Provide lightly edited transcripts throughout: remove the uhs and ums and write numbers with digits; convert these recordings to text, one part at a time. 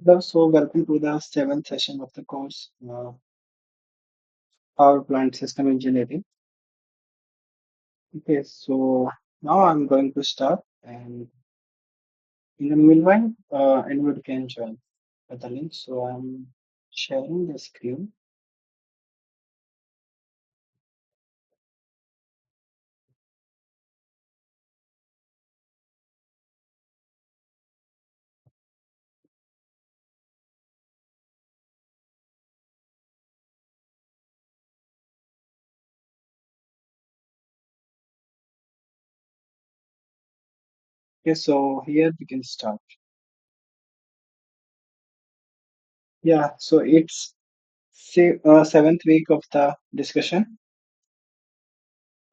So welcome to the seventh session of the course, Power Plant System Engineering. Okay, so now I'm going to start, and in the meanwhile, anyone can join with the link. So I'm sharing the screen. Okay, so here we can start. Yeah, so it's seventh week of the discussion.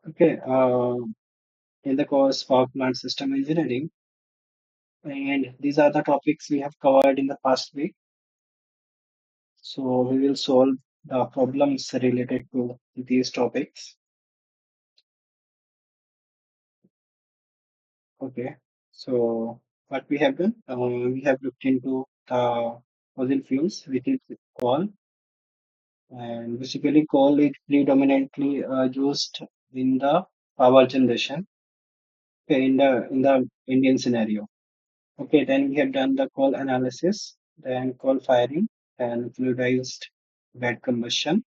Okay, in the course Power Plant System Engineering, and these are the topics we have covered in the past week. So we will solve the problems related to these topics. Okay. So what we have done, we have looked into the fossil fuels, which is coal, and basically coal is predominantly used in the power generation, okay, in the Indian scenario. Okay. Then we have done the coal analysis, then coal firing, and fluidized bed combustion.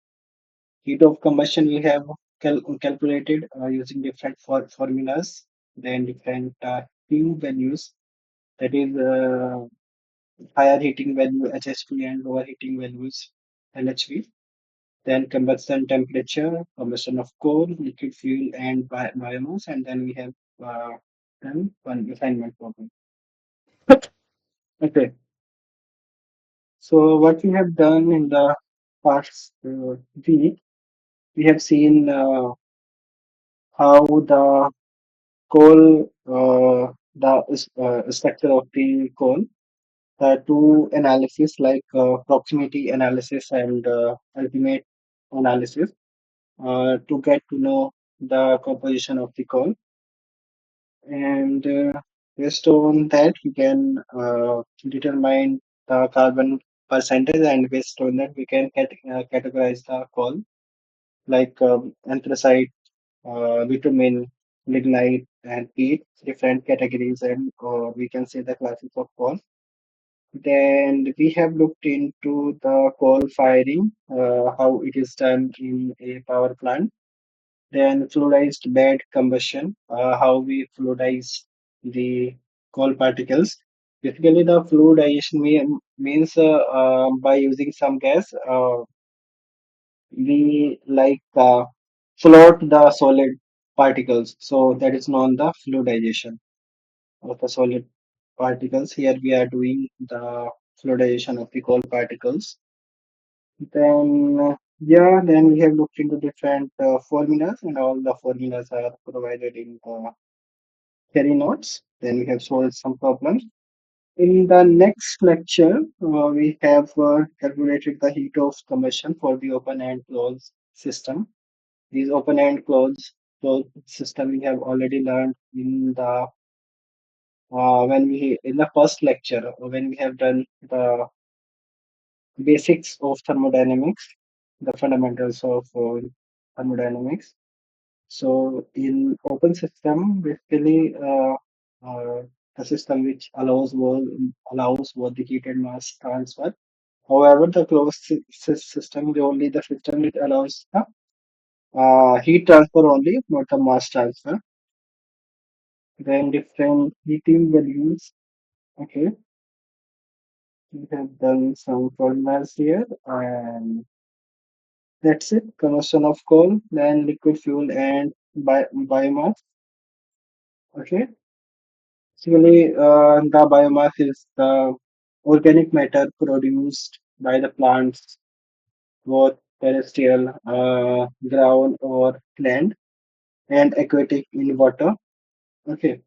Heat of combustion we have calculated using different formulas, then different heating values, that is higher heating value HHP and lower heating values LHV. Then combustion temperature, combustion of coal, liquid fuel, and biomass, and then we have done one assignment problem. Okay, so what we have done in the past week, we have seen how the coal, the structure of the coal, two analysis like proximity analysis and ultimate analysis to get to know the composition of the coal. And based on that, we can determine the carbon percentage, and based on that, we can categorize the coal like anthracite, bitumen, lignite, and peat, different categories, and we can say the classes of coal. Then we have looked into the coal firing, how it is done in a power plant. Then fluidized bed combustion, how we fluidize the coal particles. Basically, the fluidization means by using some gas, we like float the solid particles. So that is known the fluidization of the solid particles. Here we are doing the fluidization of the coal particles. Then, then we have looked into different formulas, and all the formulas are provided in theory notes. Then we have solved some problems. In the next lecture, we have calculated the heat of combustion for the open and closed system. These open and closed system we have already learned in the when we in the first lecture when we have done the basics of thermodynamics, the fundamentals of thermodynamics. So in open system, basically a system which allows both the heat and mass transfer. However, the closed system, only the system which allows the heat transfer only, not the mass transfer. Then different heating values. Okay, we have done some formulas here, and that's it. Combustion of coal, then liquid fuel and biomass. Okay. Basically, the biomass is the organic matter produced by the plants, both terrestrial, ground or land, and aquatic in water. Okay.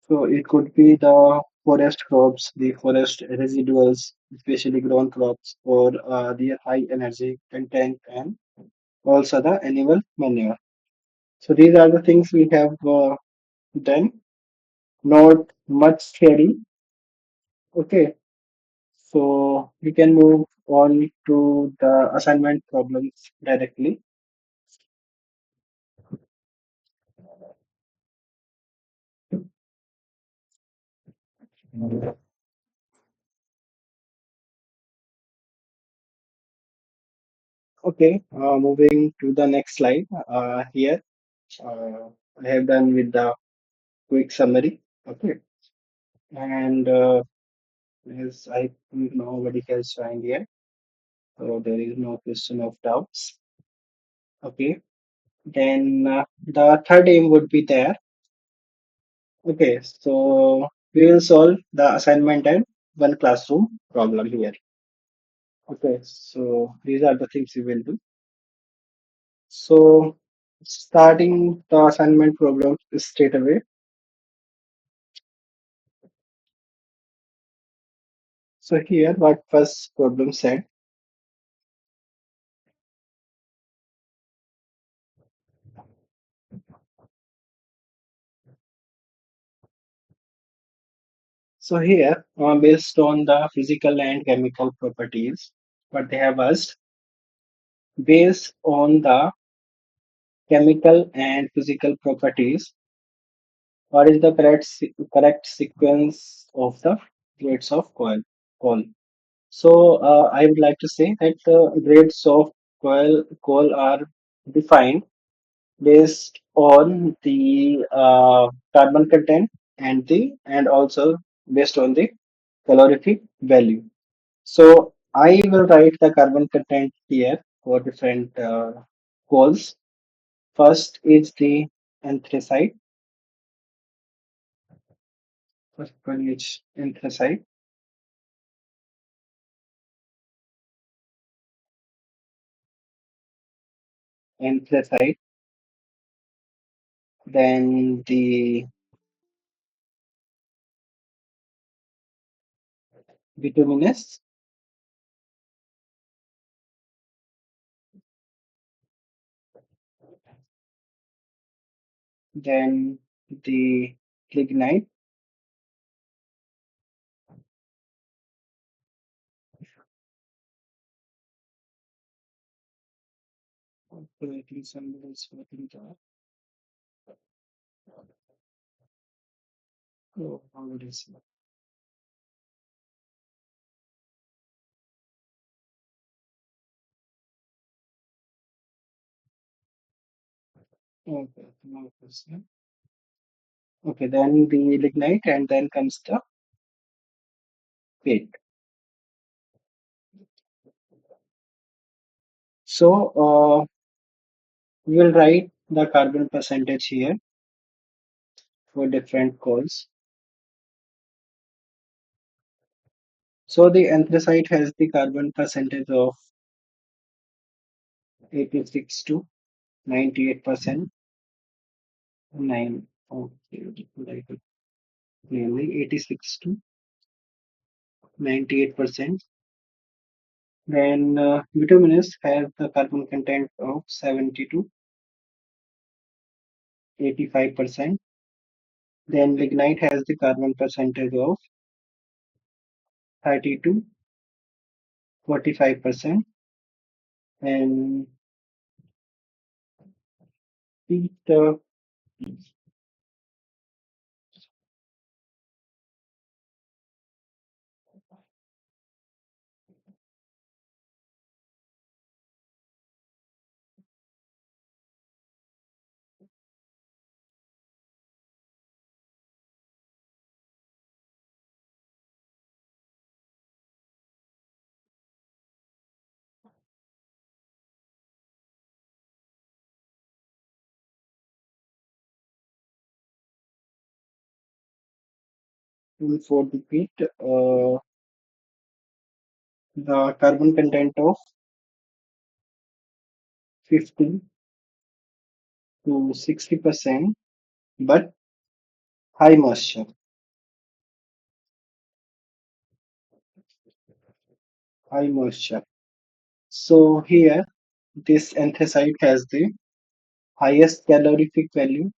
So it could be the forest crops, the forest residuals, especially grown crops, or the high energy content, and also the animal manure. So these are the things we have done. Not much theory, Okay, so we can move on to the assignment problems directly. Okay, moving to the next slide. Here, I have done with the quick summary. Okay, and as I think nobody has joined yet, so there is no question of doubts. Okay, then the third aim would be there. Okay, so we will solve the assignment and one classroom problem here. Okay, so these are the things we will do. So starting the assignment problem straight away. So here what first problem said. So here, based on the physical and chemical properties, what they have asked, based on the chemical and physical properties, what is the correct sequence of the grades of coal? So I would like to say that the grades of coal are defined based on the carbon content and also based on the calorific value. So I will write the carbon content here for different coals. First is the anthracite. First one is anthracite. Then the bituminous. Then the lignite. Operating symbols for the oh, how it is. Okay, no question. Okay, then the lignite and then comes the pit. So we will write the carbon percentage here for different coals. So the anthracite has the carbon percentage of 86 to 98%. 9. Okay, write it clearly 86 to 98%. Then bituminous has the carbon content of 70 to 85%. Then lignite has the carbon percentage of 30 to 45%. And peat for the peat, the carbon content of 50 to 60%, but high moisture. High moisture. So here, this anthracite has the highest calorific value,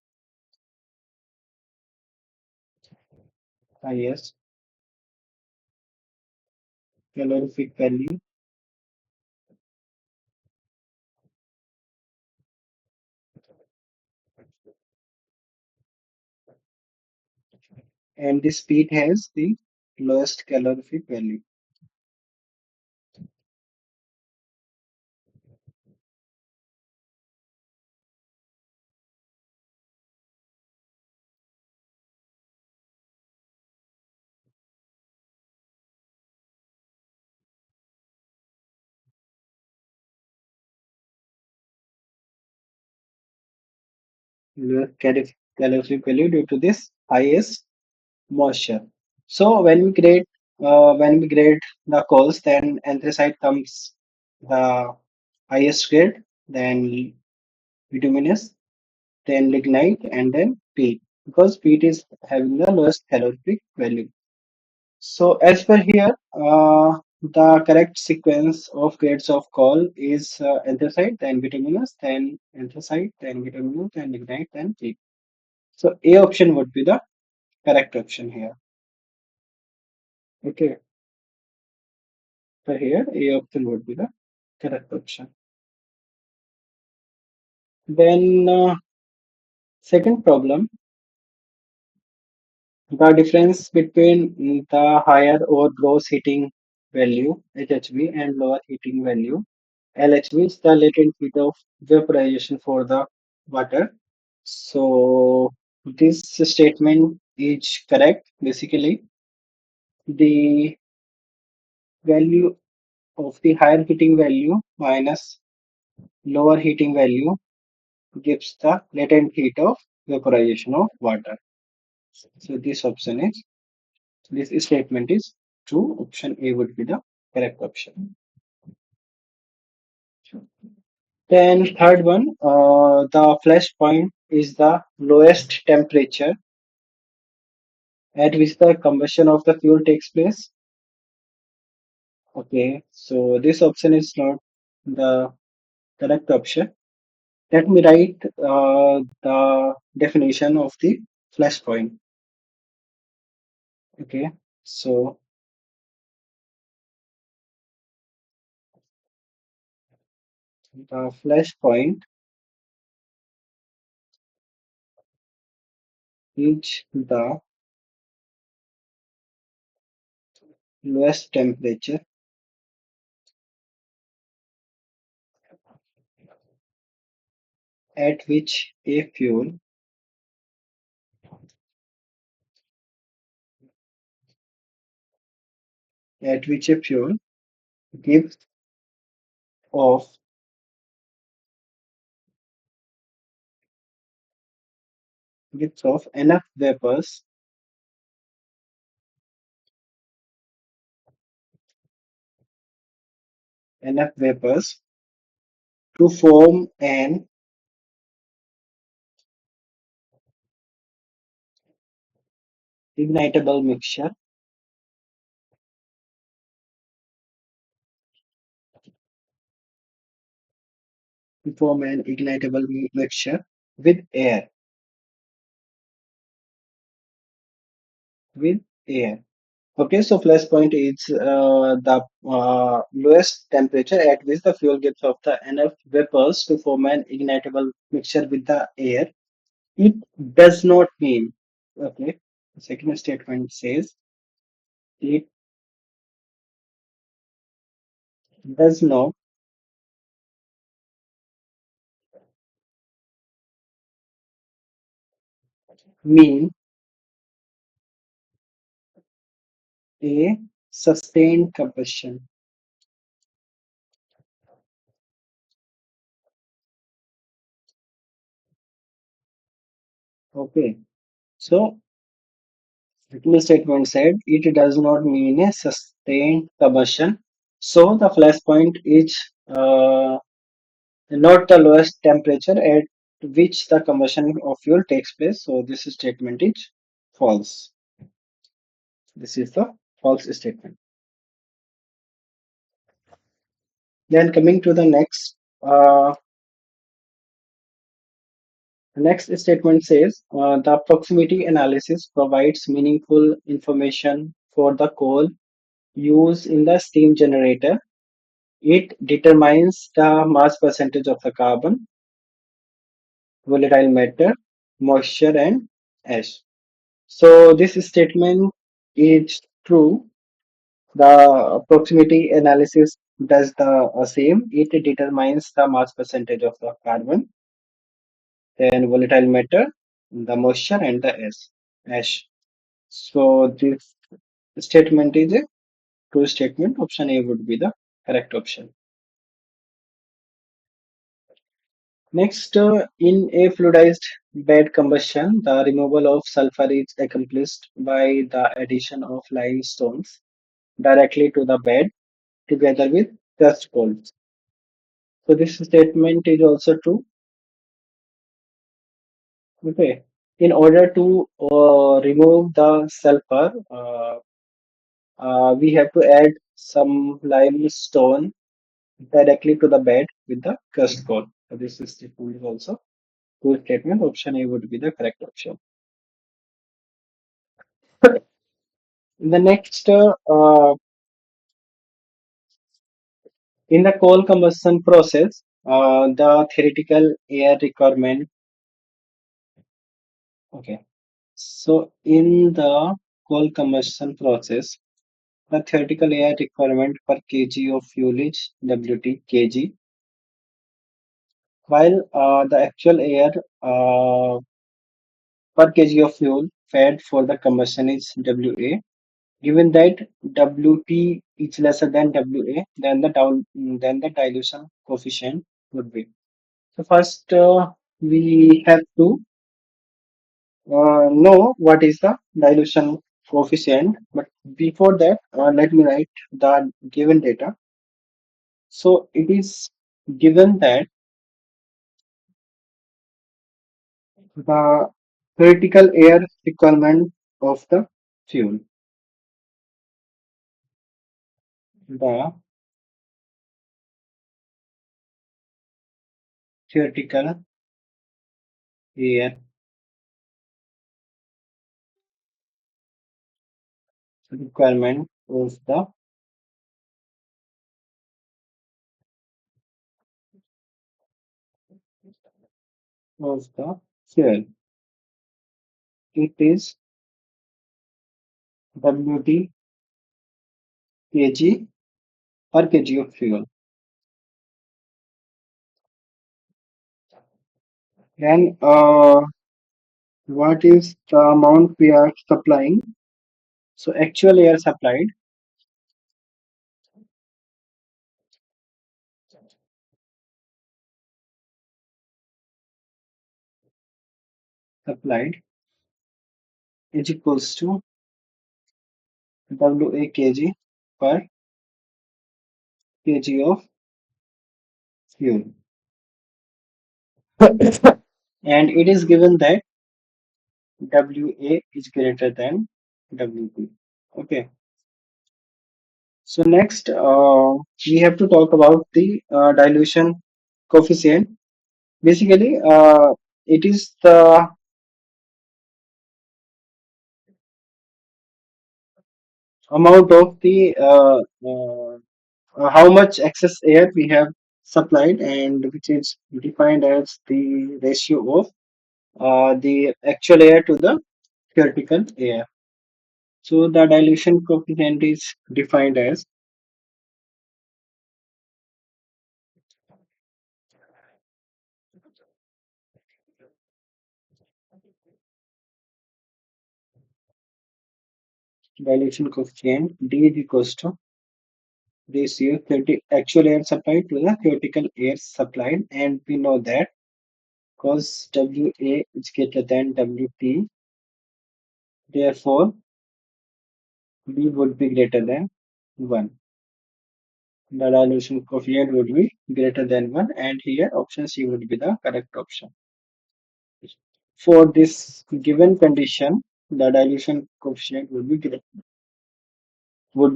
highest calorific value, and the speed has the lowest calorific value. Lowest calorific value due to this highest moisture. So when we grade the coals, then anthracite comes the highest grade, then bituminous, then lignite, and then peat, because peat is having the lowest calorific value. So as per here, the correct sequence of grades of coal is anthracite, then bituminous, then anthracite, then bituminous, then lignite, then peat. So A option would be the correct option here. Okay, so here A option would be the correct option. Then second problem, the difference between the higher or gross heating value HHV and lower heating value LHV is the latent heat of vaporization for the water. So this statement is correct. Basically, the value of the higher heating value minus lower heating value gives the latent heat of vaporization of water. So this statement is true. Option A would be the correct option. Then third one, the flash point is the lowest temperature at which the combustion of the fuel takes place. Okay, so this option is not the correct option. Let me write the definition of the flash point. Okay, so the flash point is the lowest temperature at which a fuel gives off enough vapors to form an ignitable mixture with with air. Okay, so flash point is the lowest temperature at which the fuel gives off the enough vapors to form an ignitable mixture with the air. It does not mean, okay, the second statement says it does not mean a sustained combustion. Okay, so second statement said it does not mean a sustained combustion. So the flash point is not the lowest temperature at which the combustion of fuel takes place. So this statement is false. This is the false statement. Then coming to the next statement says the proximity analysis provides meaningful information for the coal used in the steam generator. It determines the mass percentage of the carbon, volatile matter, moisture, and ash. So this statement is true. The proximity analysis does the same. It determines the mass percentage of the carbon, then volatile matter, the moisture, and the ash. So this statement is a true statement. Option A would be the correct option. Next, in a fluidized bed combustion, the removal of sulfur is accomplished by the addition of limestones directly to the bed together with dust balls. So this statement is also true. Okay. In order to remove the sulfur, we have to add some limestone directly to the bed with the dust ball. So this statement is also true statement. Option A would be the correct option. The next, in the coal combustion process, the theoretical air requirement. Okay. So in the coal combustion process, the theoretical air requirement per kg of fuel is Wt kg, while the actual air per kg of fuel fed for the combustion is Wa. Given that Wt is lesser than Wa, then the dilution coefficient would be. So first, we have to know what is the dilution coefficient. But before that, let me write the given data. So it is given that the theoretical air requirement of the fuel, the theoretical air requirement of the fuel. It is Wt kg per kg of fuel. Then what is the amount we are supplying? So actual air supplied is equals to Wa kg per kg of fuel. And it is given that Wa is greater than Wp. Okay. So next, we have to talk about the dilution coefficient. Basically, it is the amount of the how much excess air we have supplied, and which is defined as the ratio of the actual air to the theoretical air. So the dilution coefficient is defined as dilution coefficient D is equals to ratio 30 actual air supplied to the theoretical air supplied, and we know that because Wa is greater than Wp, therefore B would be greater than 1. The dilution coefficient would be greater than 1, and here option C would be the correct option. For this given condition, the dilution coefficient would be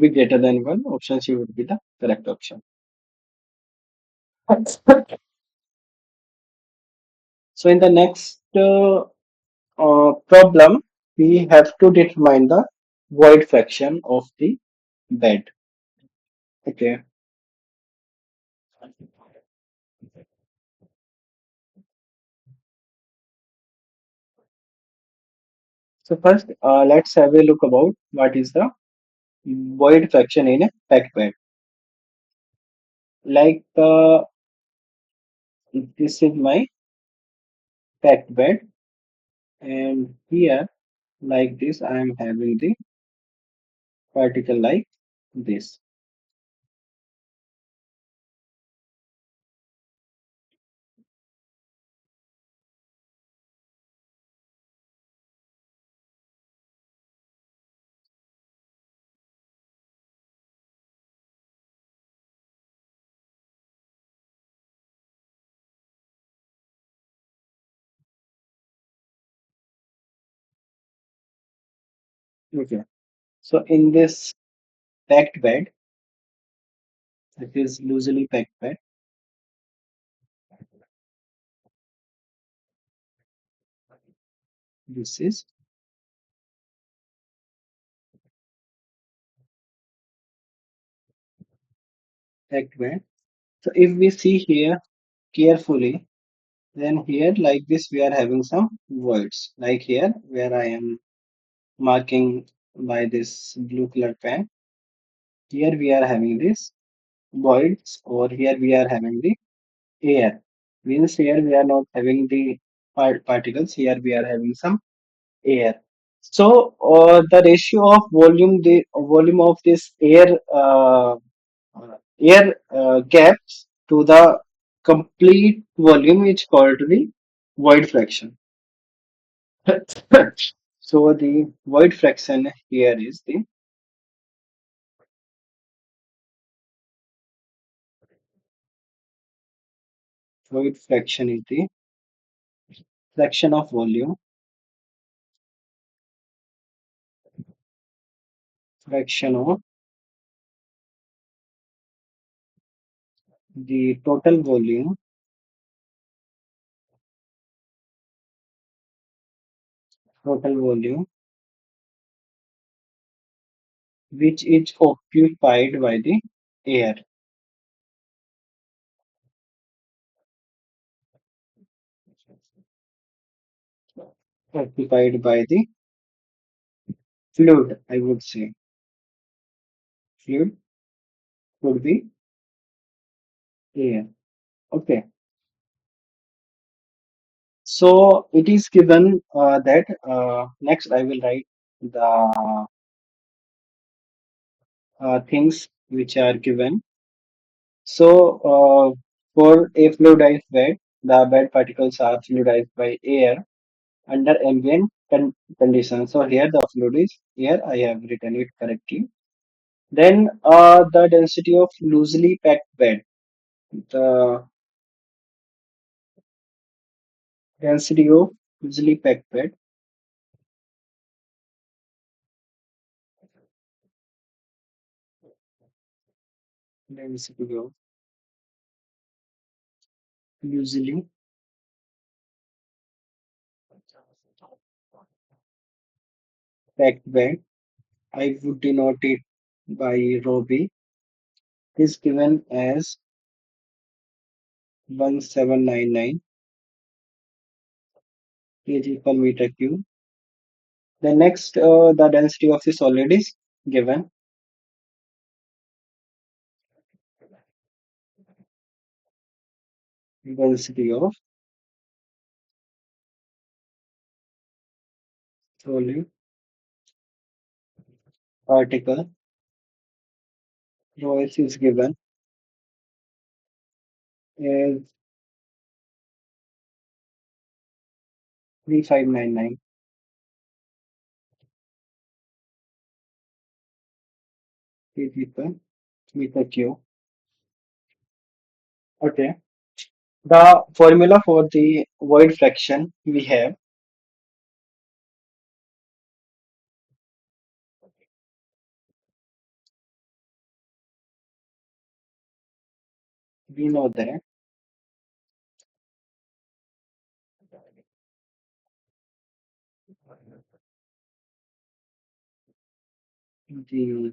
greater than 1. Option C would be the correct option. So in the next problem, we have to determine the void fraction of the bed. Okay. So first, let's have a look about what is the void fraction in a packed bed. Like this is my packed bed, and here, like this, I am having the particle like this. Okay. So in this packed bed, it is loosely packed bed. This is packed bed. So if we see here carefully, then here like this we are having some voids. Like here where I am marking by this blue color pen. Here we are having this voids, or here we are having the air. Means here we are not having the particles. Here we are having some air. So the ratio of the volume of this air gaps to the complete volume is called the void fraction. So the void fraction here is the void fraction is the fraction of volume, fraction of the total volume which is occupied by the air, occupied by the fluid, I would say. Fluid would be air. Okay. So it is given that next I will write the things which are given. So for a fluidized bed, the bed particles are fluidized by air under ambient conditions. So here the fluid is air. I have written it correctly. Then the density of loosely packed bed. The density of loosely packed bed. Density of loosely packed bed. I would denote it by rho b. Is given as 1799 kg per meter cube. The next, the density of the solid is given. Density of solid particle rho s is given as 3599 kg per meter cube. Okay. The formula for the void fraction we know that the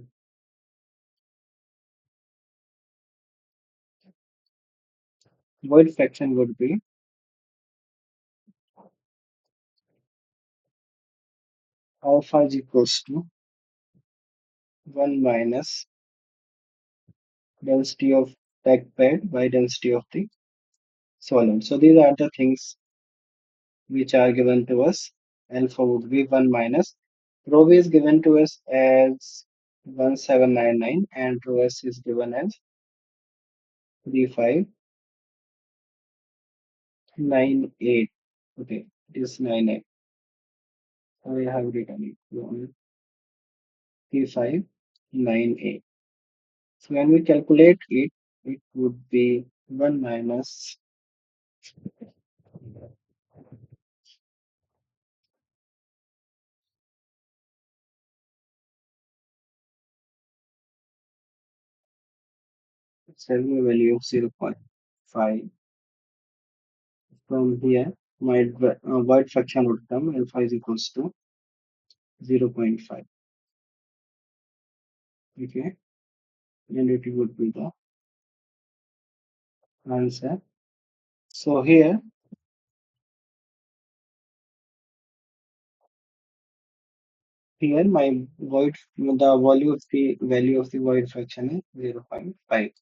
void fraction would be alpha is equals to 1 minus density of tech pad by density of the solid. So these are the things which are given to us. Alpha would be 1 minus. Rho v is given to us as 1799 and rho s is given as 3598. Okay, it is 98. I have written it. 3598. So when we calculate it, it would be 1 minus, saving a value of zero point 0.5. From here, my void fraction would come alpha is equals to zero point 0.5. Okay, and it would be the answer. So here my the value of the void fraction is zero point 0.5.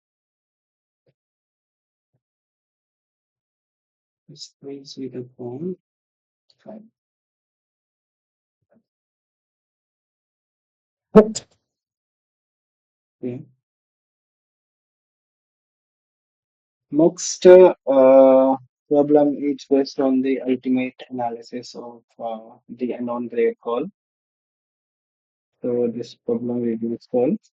This is 0.5. Okay. Next problem is based on the ultimate analysis of the non-grade call. So this problem will be solved.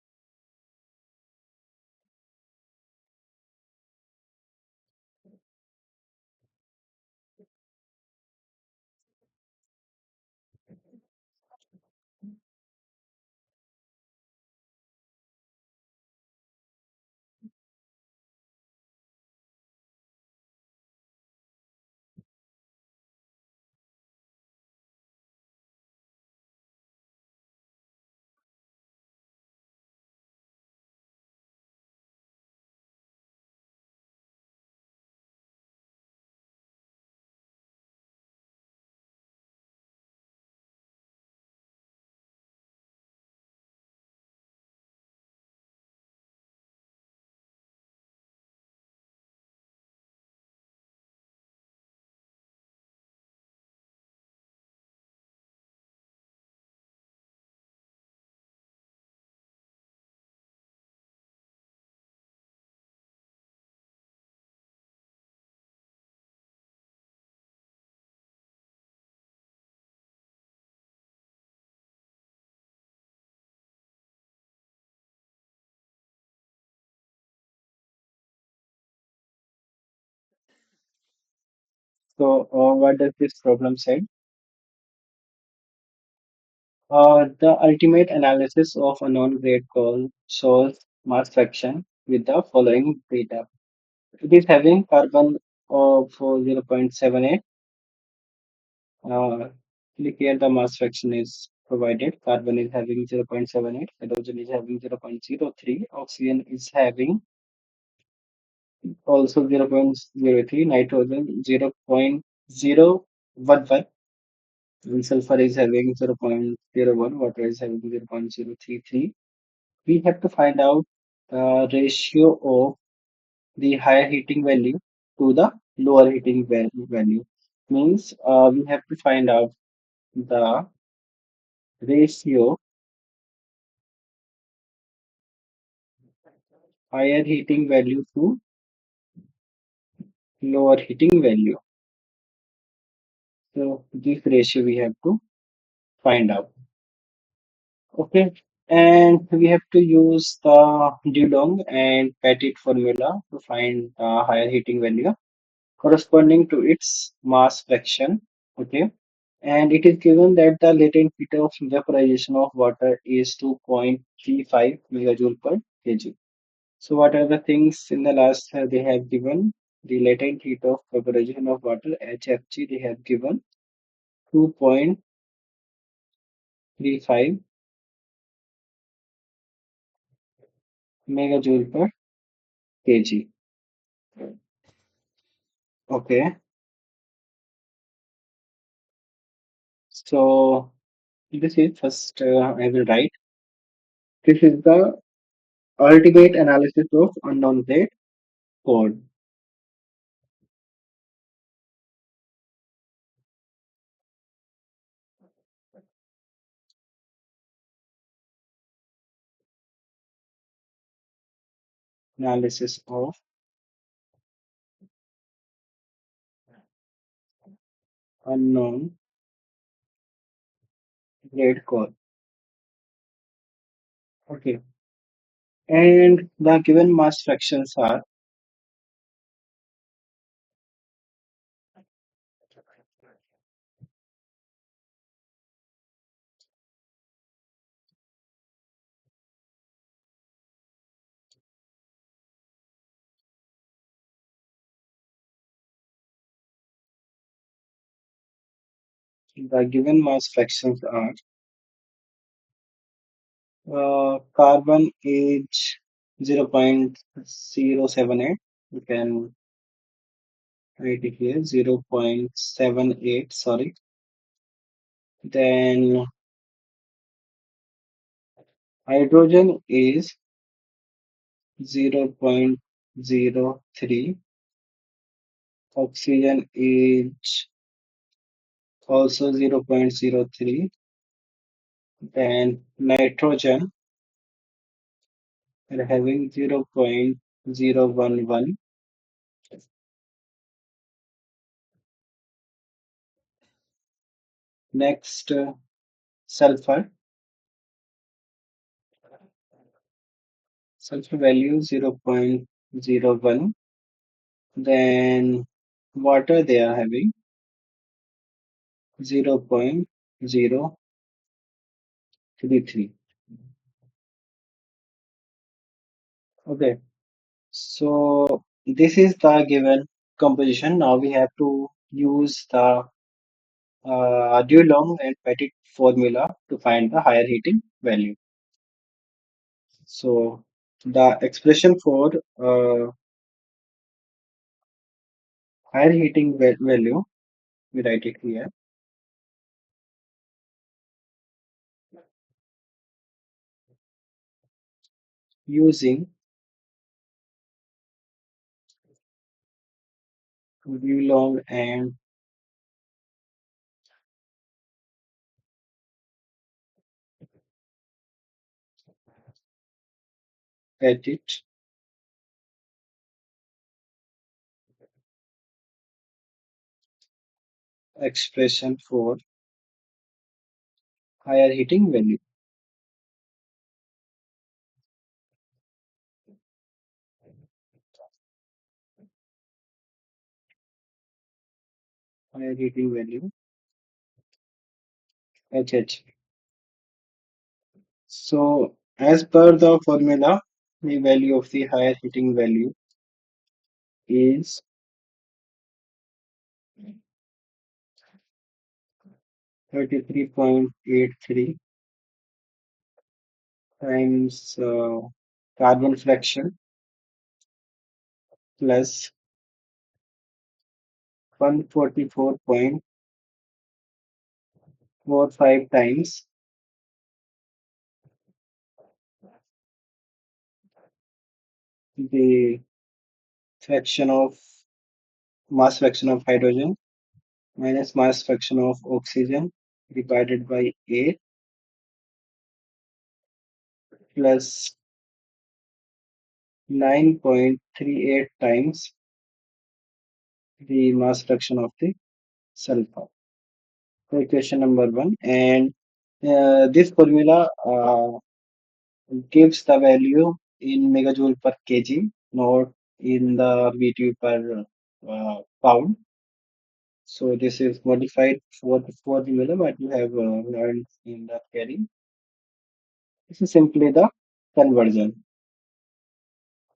So what does this problem say? The ultimate analysis of a non-grade call shows mass fraction with the following data. It is having carbon of 0.78. Uh, Click here, the mass fraction is provided. Carbon is having 0.78, hydrogen is having 0.03, oxygen is having also 0.03, nitrogen 0.011, and sulfur is having 0.01, water is having 0.033. We have to find out the ratio of the higher heating value to the lower heating value. Means we have to find out the ratio higher heating value to lower heating value. So this ratio we have to find out. Okay. And we have to use the Dulong and Petit formula to find the higher heating value corresponding to its mass fraction. Okay. And it is given that the latent heat of vaporization of water is 2.35 megajoule per kg. So what are the things in the last they have given? The latent heat of vaporization of water, HFG, they have given 2.35 megajoule per kg. Okay, so this is first I will write. This is the ultimate analysis of unknown state code. Analysis of unknown grade code. Okay, and the given mass fractions are the given mass fractions are carbon is 0.078. You can write it here 0.78. Sorry. Then hydrogen is 0.03. Oxygen is also 0.03. Then nitrogen are having 0.011. Next, sulfur. Sulfur value 0.01. Then water they are having 0.033. Okay, so this is the given composition. Now we have to use the Dulong and Petit formula to find the higher heating value. So the expression for higher heating value, we write it here using Dulong and Petit expression for higher heating value. Higher heating value HH. So as per the formula, the value of the higher heating value is 33.83 times carbon fraction plus 144.45 times the fraction of mass fraction of hydrogen minus mass fraction of oxygen divided by 8 plus 9.38 times the mass fraction of the sulfur. So equation number one, and this formula gives the value in megajoule per kg, not in the BTU per pound. So this is modified for the formula what you have learned in the theory. This is simply the conversion.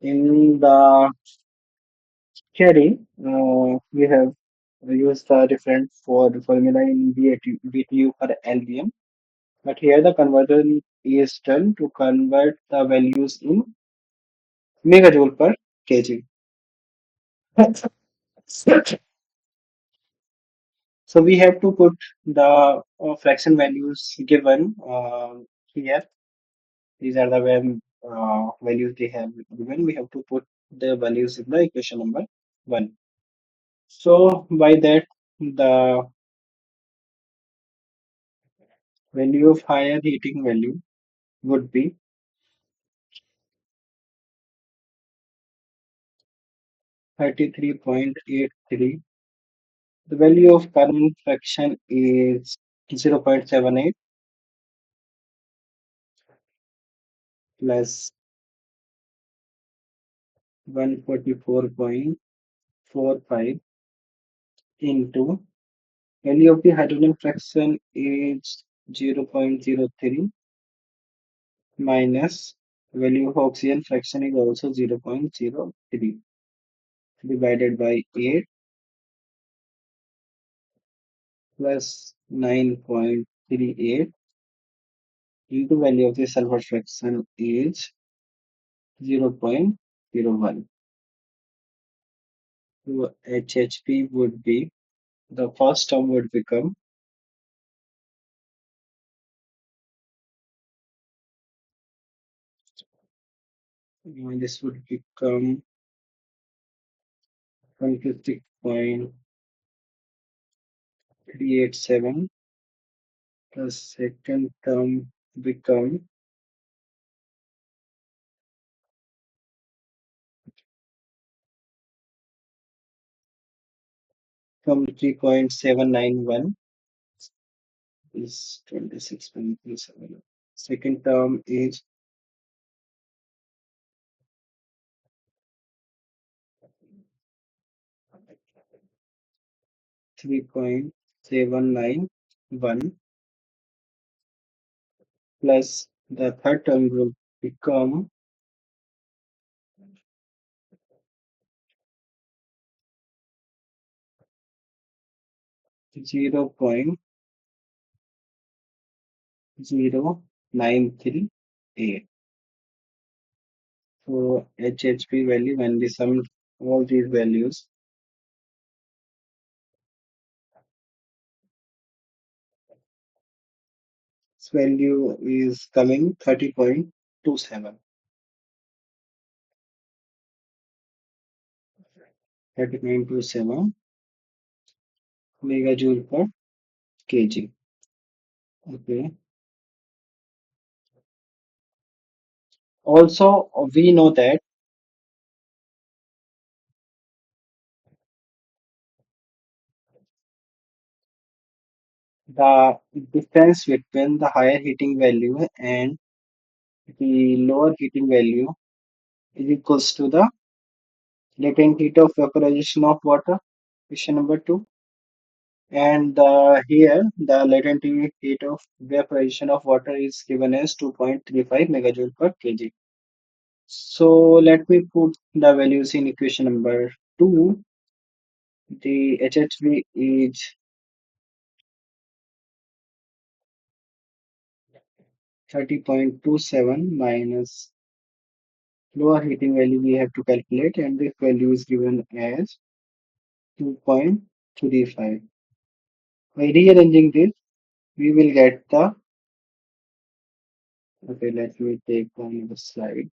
In the theory, we have used the different for the formula in BTU per LVM. But here the conversion is done to convert the values in megajoule per kg. So we have to put the fraction values given here. These are the values they have given. We have to put the values in the equation number 1. So by that, the value of higher heating value would be 33.83. The value of current fraction is 0.78 plus 144.45 into value of the hydrogen fraction is 0.03 minus value of oxygen fraction is also 0.03 divided by 8 plus 9.38 into value of the sulfur fraction is 0.01. So HHP would be the first term would become this would become 26.387. The second term become 3.791 is 26.37. Second term is 3.791 plus the third term will become 0.0938. So HHP value when we sum all these values, this value is coming 30.27. 30.27 megajoule per kg. Okay. Also, we know that the difference between the higher heating value and the lower heating value is equals to the latent heat of vaporization of water, question number 2. And here the latent heat of vaporization of water is given as 2.35 megajoule per kg. So let me put the values in equation number 2. The HHV is 30.27 minus lower heating value we have to calculate, and this value is given as 2.35. By rearranging this, we will get the, okay, let me take on the slide.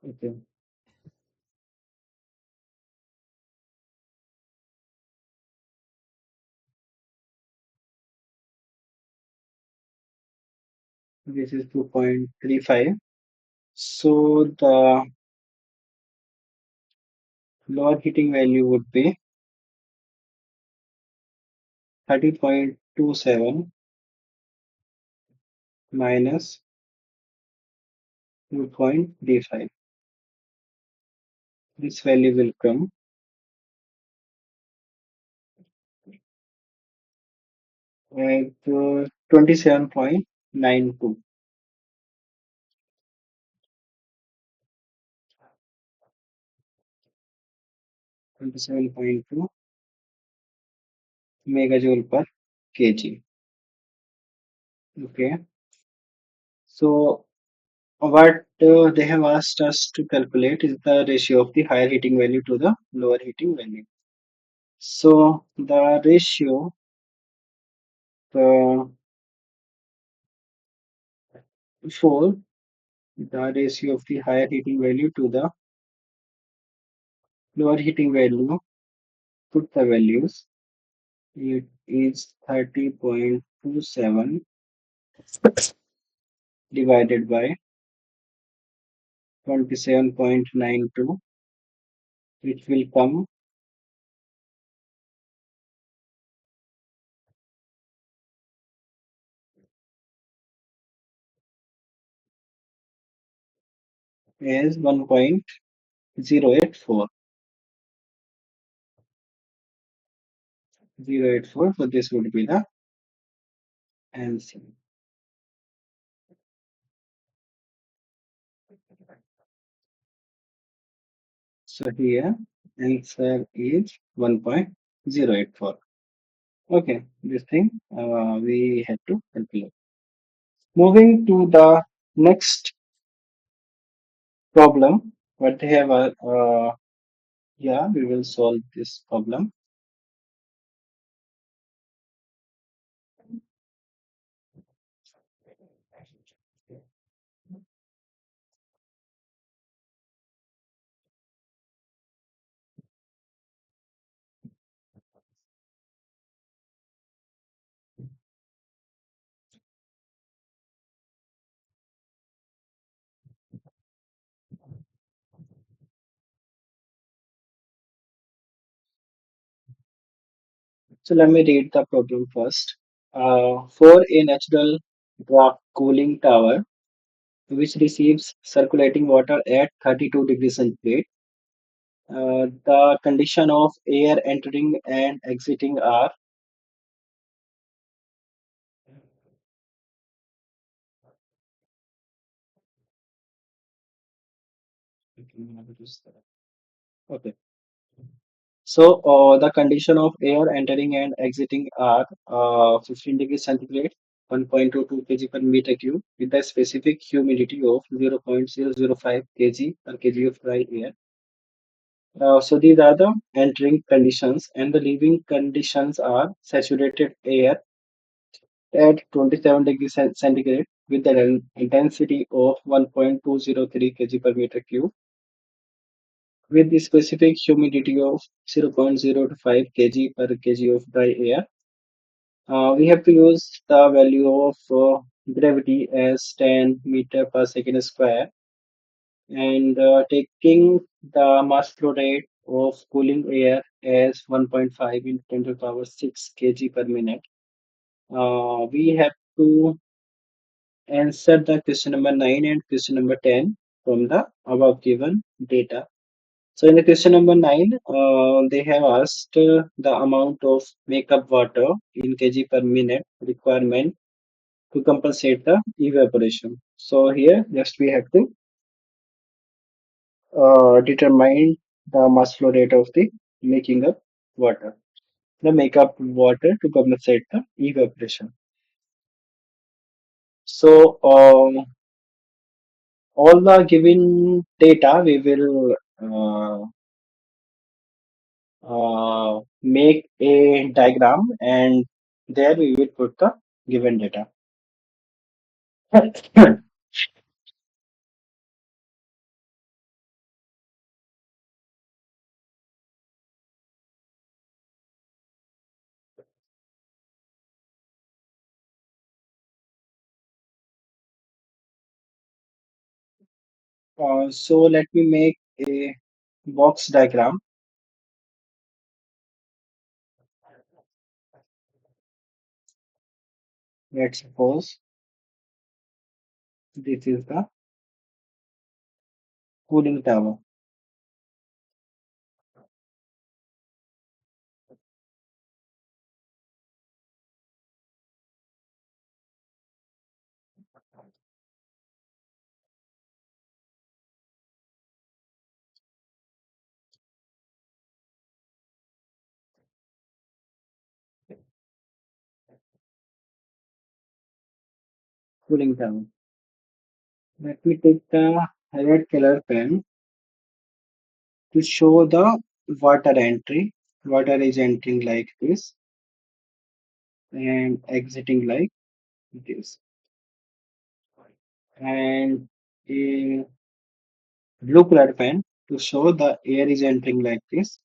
Okay, this is 2.35. So the lower heating value would be 30.27 minus 2.35. This value will come at 27.92. 27.2 megajoule per kg. Okay. So what they have asked us to calculate is the ratio of the higher heating value to the lower heating value. So the ratio uh, for the ratio of the higher heating value to the lower heating value, put the values. It is 30.27 divided by 27.92, which will come as 1.084. 0.084. So this would be the answer. So here answer is 1.084. Okay, this thing we had to calculate. Moving to the next problem, what they have, yeah, we will solve this problem. So let me read the problem first. For a natural draft cooling tower which receives circulating water at 32 degrees centigrade, the condition of air entering and exiting are. Okay. So the condition of air entering and exiting are 15 degrees centigrade, 1.22 kg per meter cube, with the specific humidity of 0.005 kg per kg of dry air. So these are the entering conditions, and the leaving conditions are saturated air at 27 degrees centigrade with an intensity of 1.203 kg per meter cube, with the specific humidity of 0.025 kg per kg of dry air. We have to use the value of gravity as 10 meter per second square, and taking the mass flow rate of cooling air as 1.5 into 10 to the power 6 kg per minute. We have to answer the question number 9 and question number 10 from the above given data. So in the question number 9, they have asked the amount of makeup water in kg per minute requirement to compensate the evaporation. So here just we have to determine the mass flow rate of the making up water, the makeup water to compensate the evaporation. So all the given data we will make a diagram, and there we will put the given data. So let me make a box diagram. Let's suppose this is the cooling tower. Cooling tower. Let me take the red color pen to show the water entry. Water is entering like this and exiting like this. And a blue color pen to show the air is entering like this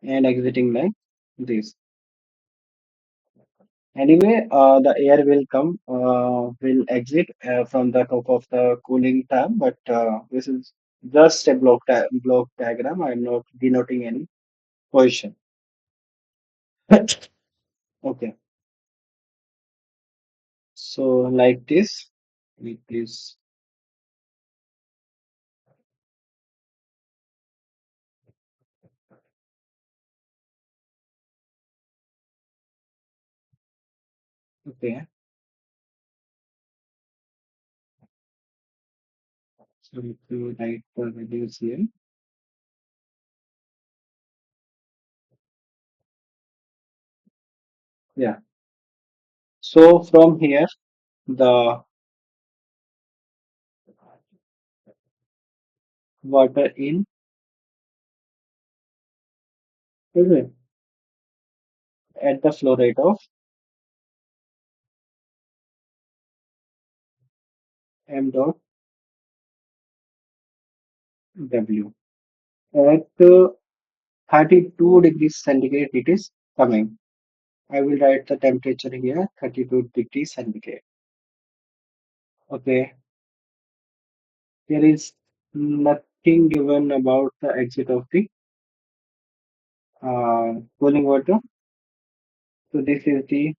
and exiting like this. Anyway, the air will exit from the top of the cooling tab, but this is just a block diagram. I'm not denoting any position. Okay, so like this, okay, so if you write the values here, yeah. So from here, the water in, okay, at the flow rate of m dot w. At 32 degrees centigrade, it is coming. I will write the temperature here, 32 degrees centigrade. Okay, there is nothing given about the exit of the cooling water. So this is the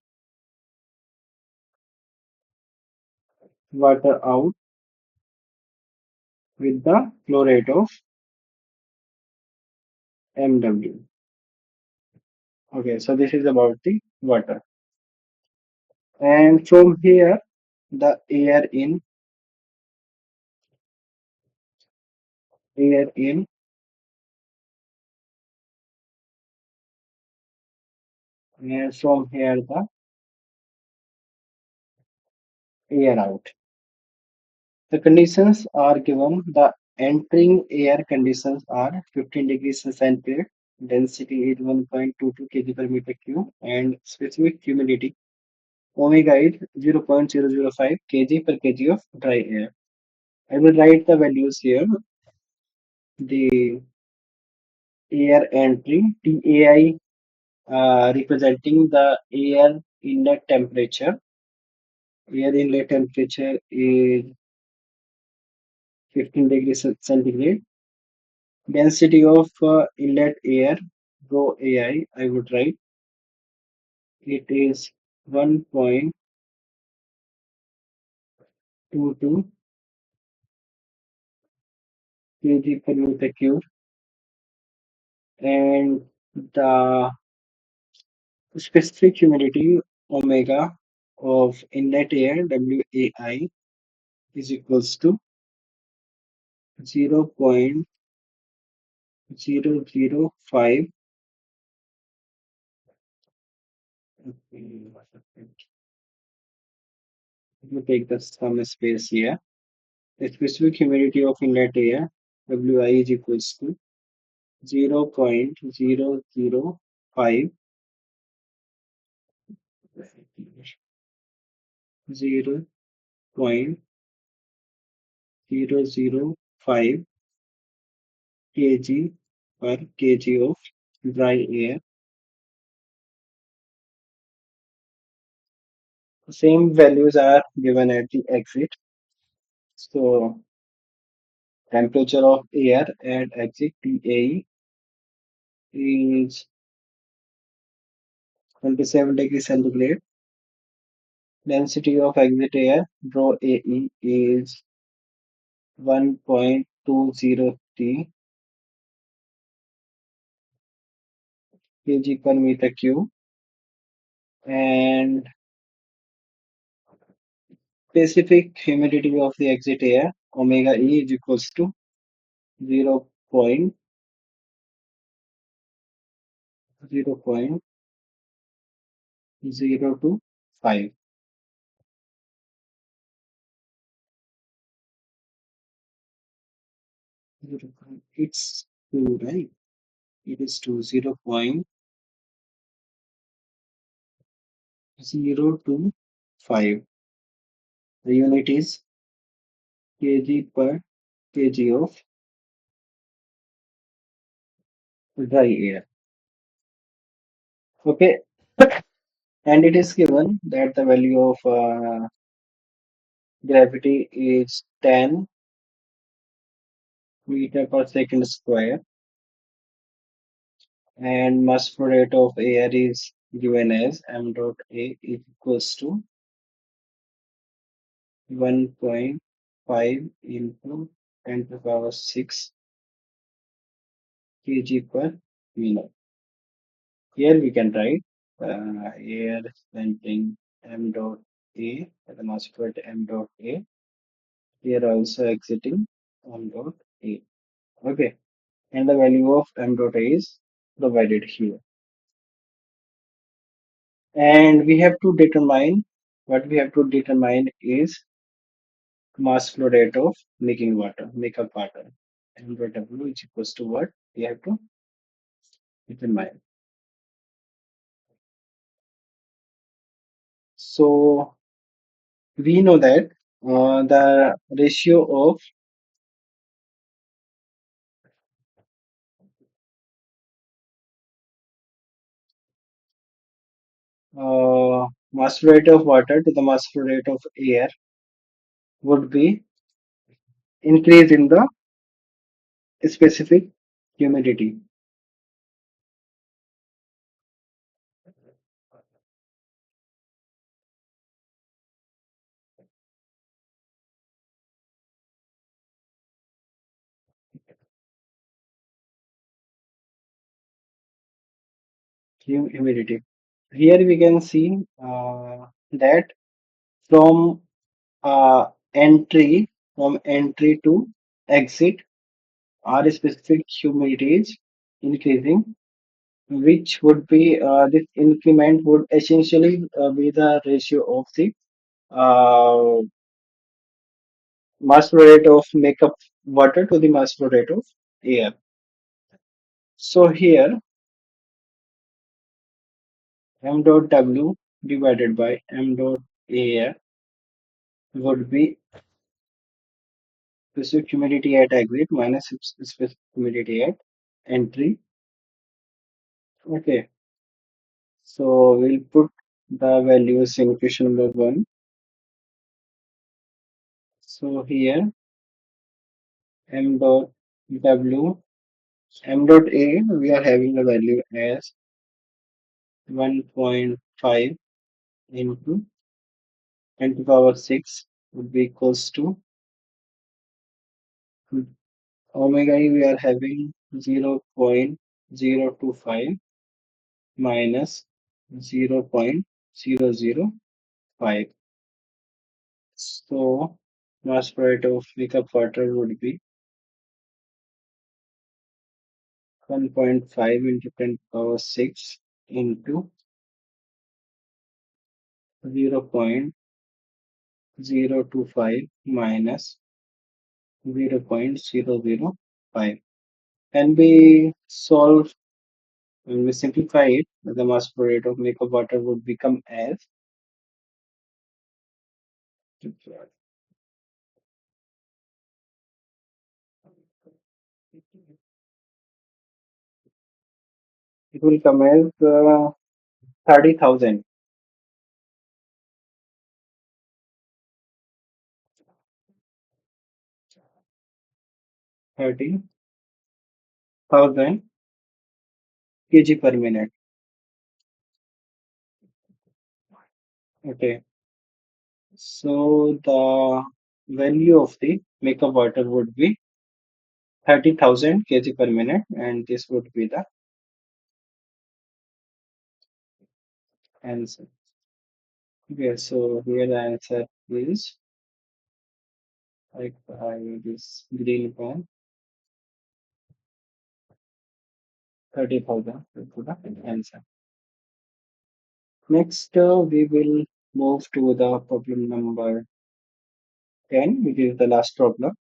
water out with the flow rate of mw. Okay, so this is about the water. And from here, the air in, and from here, the air out. The conditions are given. The entering air conditions are 15 degrees centigrade, density is 1.22 kg per meter cube, and specific humidity omega is 0.005 kg per kg of dry air. I will write the values here. The air entry TAI representing the air inlet temperature. Air inlet temperature is 15 degrees centigrade. Density of inlet air, rho AI, I would write it is 1.22 kg per meter cube, and the specific humidity omega of inlet air WAI is equals to 0.005. Let me take the some space here. The specific humidity of inlet air WI is equals to 0.005 0.005 kg per kg of dry air. Same values are given at the exit. So temperature of air at exit TAE is 27 degrees centigrade. Density of exit air rho AE is 1.20 kg per meter cube, and specific humidity of the exit air omega E is equals to 0.025. It's two, right? It is two, 0.025. The unit is kg per kg of dry air. Okay, and it is given that the value of gravity is 10 meter per second square, and mass flow rate of air is given as m dot a is equals to 1.5 into 10 to the power 6 kg per minute. Here we can write air entering m dot a, the mass flow rate m dot a. Here also exiting m dot a. Okay, and the value of m dot a is provided here. And we have to determine what we have to determine is mass flow rate of making water, makeup water. M dot W is equals to what? We have to determine. So we know that the ratio of mass flow rate of water to the mass flow rate of air would be increase in the specific humidity. Humidity. Here we can see that from uh, entry entry to exit our specific humidity is increasing, which would be this increment would essentially be the ratio of the uh, mass flow rate of makeup water to the mass flow rate of air. So here m dot w divided by m dot air would be specific humidity at exit minus specific humidity at entry. Okay, so we'll put the values in question number one. So here m dot w, m dot a, we are having a value as 1.5 into 10 to the power 6 would be equals to omega e, we are having 0.025 minus 0.005. So mass rate of makeup water would be 1.5 into 10 to the power 6 into 0.025 minus 0.005. Can be solved when we simplify it. The mass flow rate of makeup water would become as, it will come as 30,000. 30,000 kg per minute. Okay. So the value of the makeup water would be 30,000 kg per minute, and this would be the answer. Okay, so here the answer is like this green pen, 30,000 to the answer. Next, we will move to the problem number 10, which is the last problem.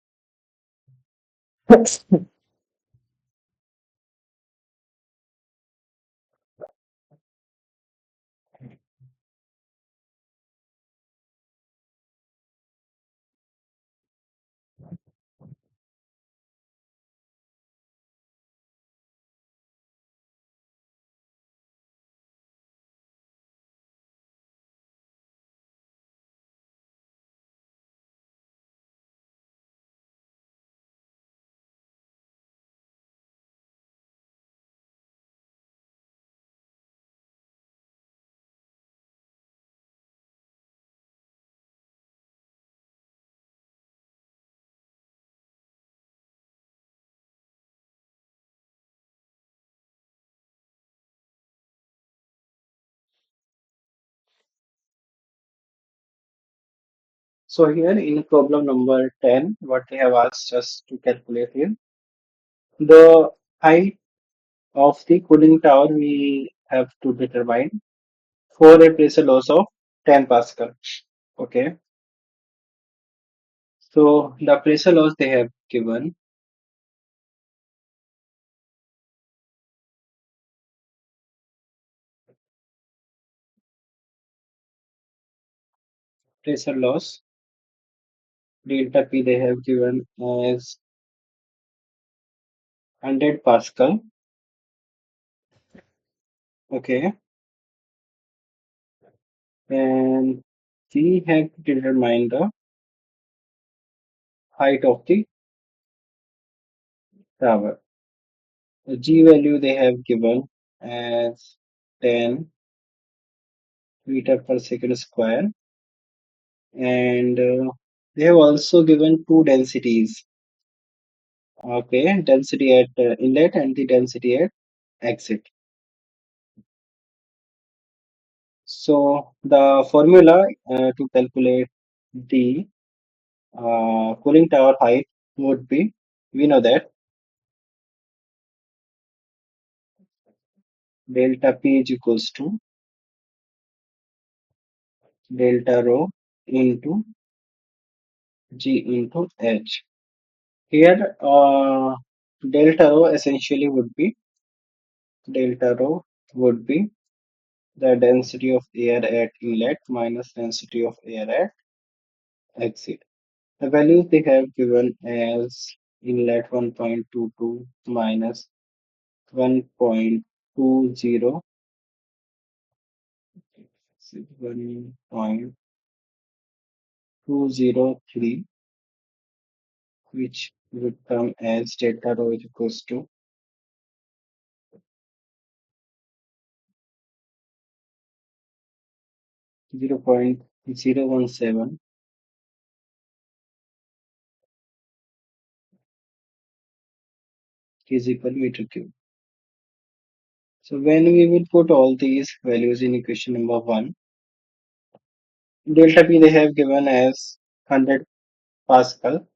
So here in problem number 10, what they have asked us to calculate is the height of the cooling tower we have to determine for a pressure loss of 10 Pascal. Okay. So the pressure loss they have given, pressure loss delta P they have given as 100 Pascal. Okay. And we have to determine the height of the tower. The G value they have given as 10 meter per second square. And they have also given two densities. Okay, density at inlet and the density at exit. So the formula to calculate the cooling tower height would be, we know that delta P is equals to delta rho into G into H. Here, delta rho essentially would be the density of air at inlet minus density of air at exit. The values they have given as inlet 1.22 minus 1.20, 1.203, which would come as delta rho is equals to 0.017 physical meter cube. So when we will put all these values in equation number 1, delta P they have given as 100 Pascal,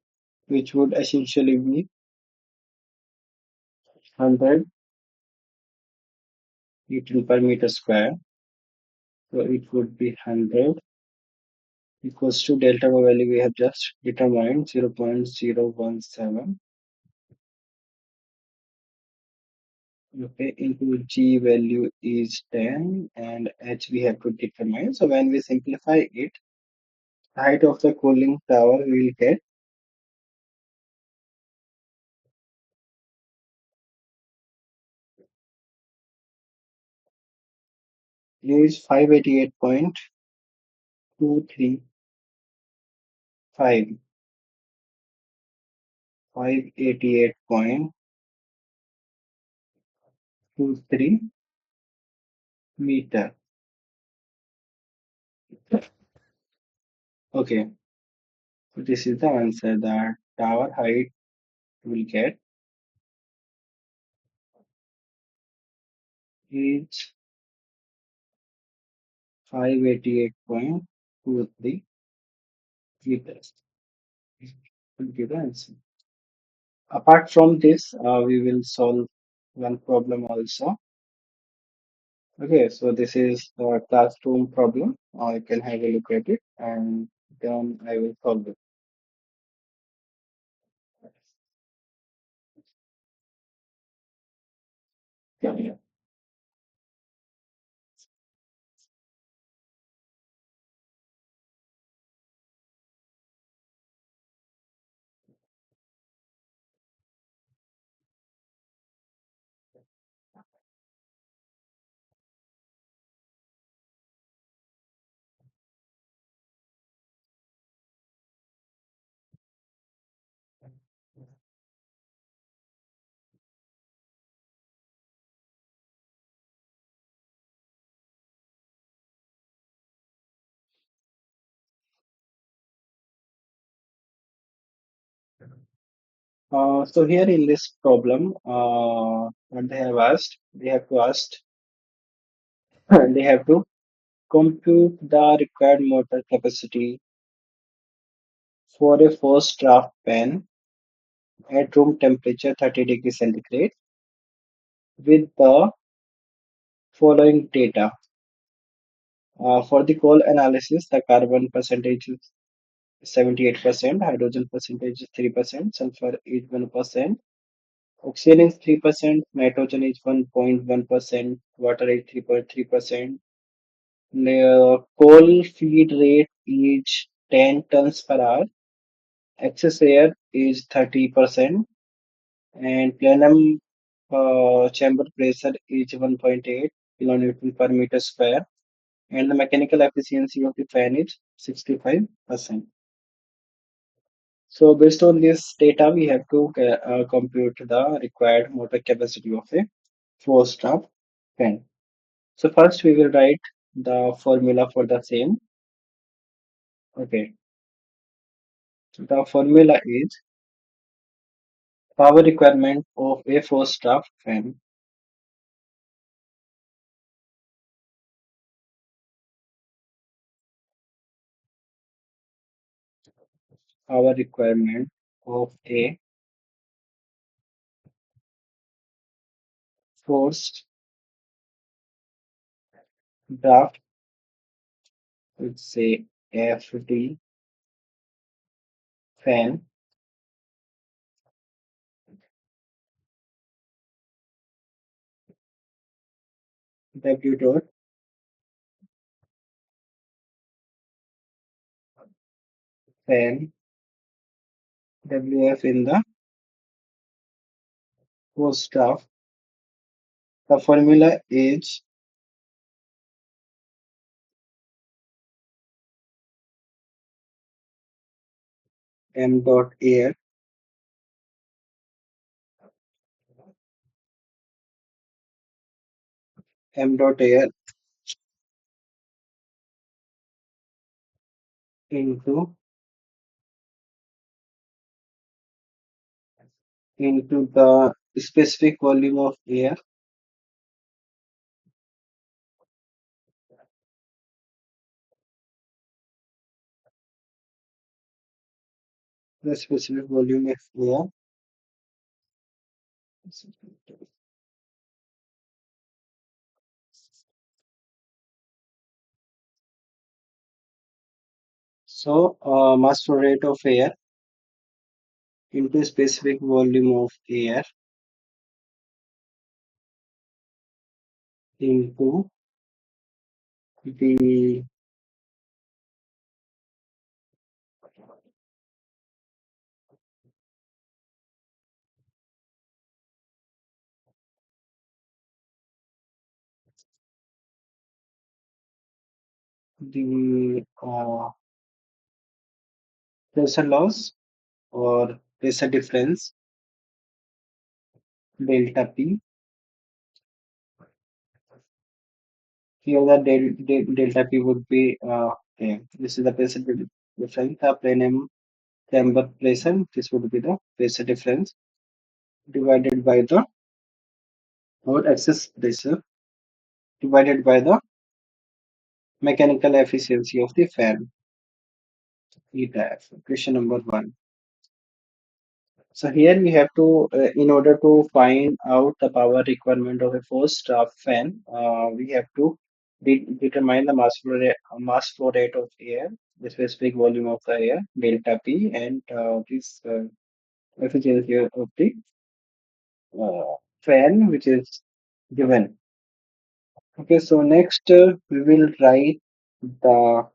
which would essentially be 100 Newton per meter square. So it would be 100 equals to delta rho value we have just determined 0.017. Okay, into G value is 10 and H we have to determine. So when we simplify it, height of the cooling tower will get is 588.235, 588.23 meter. Okay, so this is the answer that tower height will get is 588.23 meters. Will be the answer. Apart from this, we will solve one problem also. Okay, so this is the classroom problem. You can have a look at it and then I will solve it. So here in this problem, what they have asked, they have to ask, they have to compute the required motor capacity for a forced draft pen at room temperature 30 degrees centigrade with the following data. For the coal analysis, the carbon percentage is 78%, hydrogen percentage is 3%, sulfur is 1%, oxygen is 3%, nitrogen is 1.1%, water is 3.3%. Coal feed rate is 10 tons per hour, excess air is 30%, and plenum chamber pressure is 1.8 kilonewton per meter square, and the mechanical efficiency of the fan is 65%. So based on this data, we have to compute the required motor capacity of a four-stroke fan. So first we will write the formula for the same. Okay, so the formula is power requirement of a four-stroke fan. Power requirement of a forced draft, let's say FD fan W dot fan WF in the forced draft. The formula is m dot air m dot air into the specific volume of air, the specific volume of air. So mass flow rate of air into specific volume of air into the pressure loss or pressure difference delta P. Here the delta P would be okay. This is the pressure difference. The plenum chamber pressure. This would be the pressure difference divided by the or excess pressure divided by the mechanical efficiency of the fan. ETAF. Question number one. So here we have to, in order to find out the power requirement of a forced draft fan, we have to determine the mass flow rate of air, the specific volume of the air, delta P, and this efficiency of the fan, which is given. Okay, so next we will write the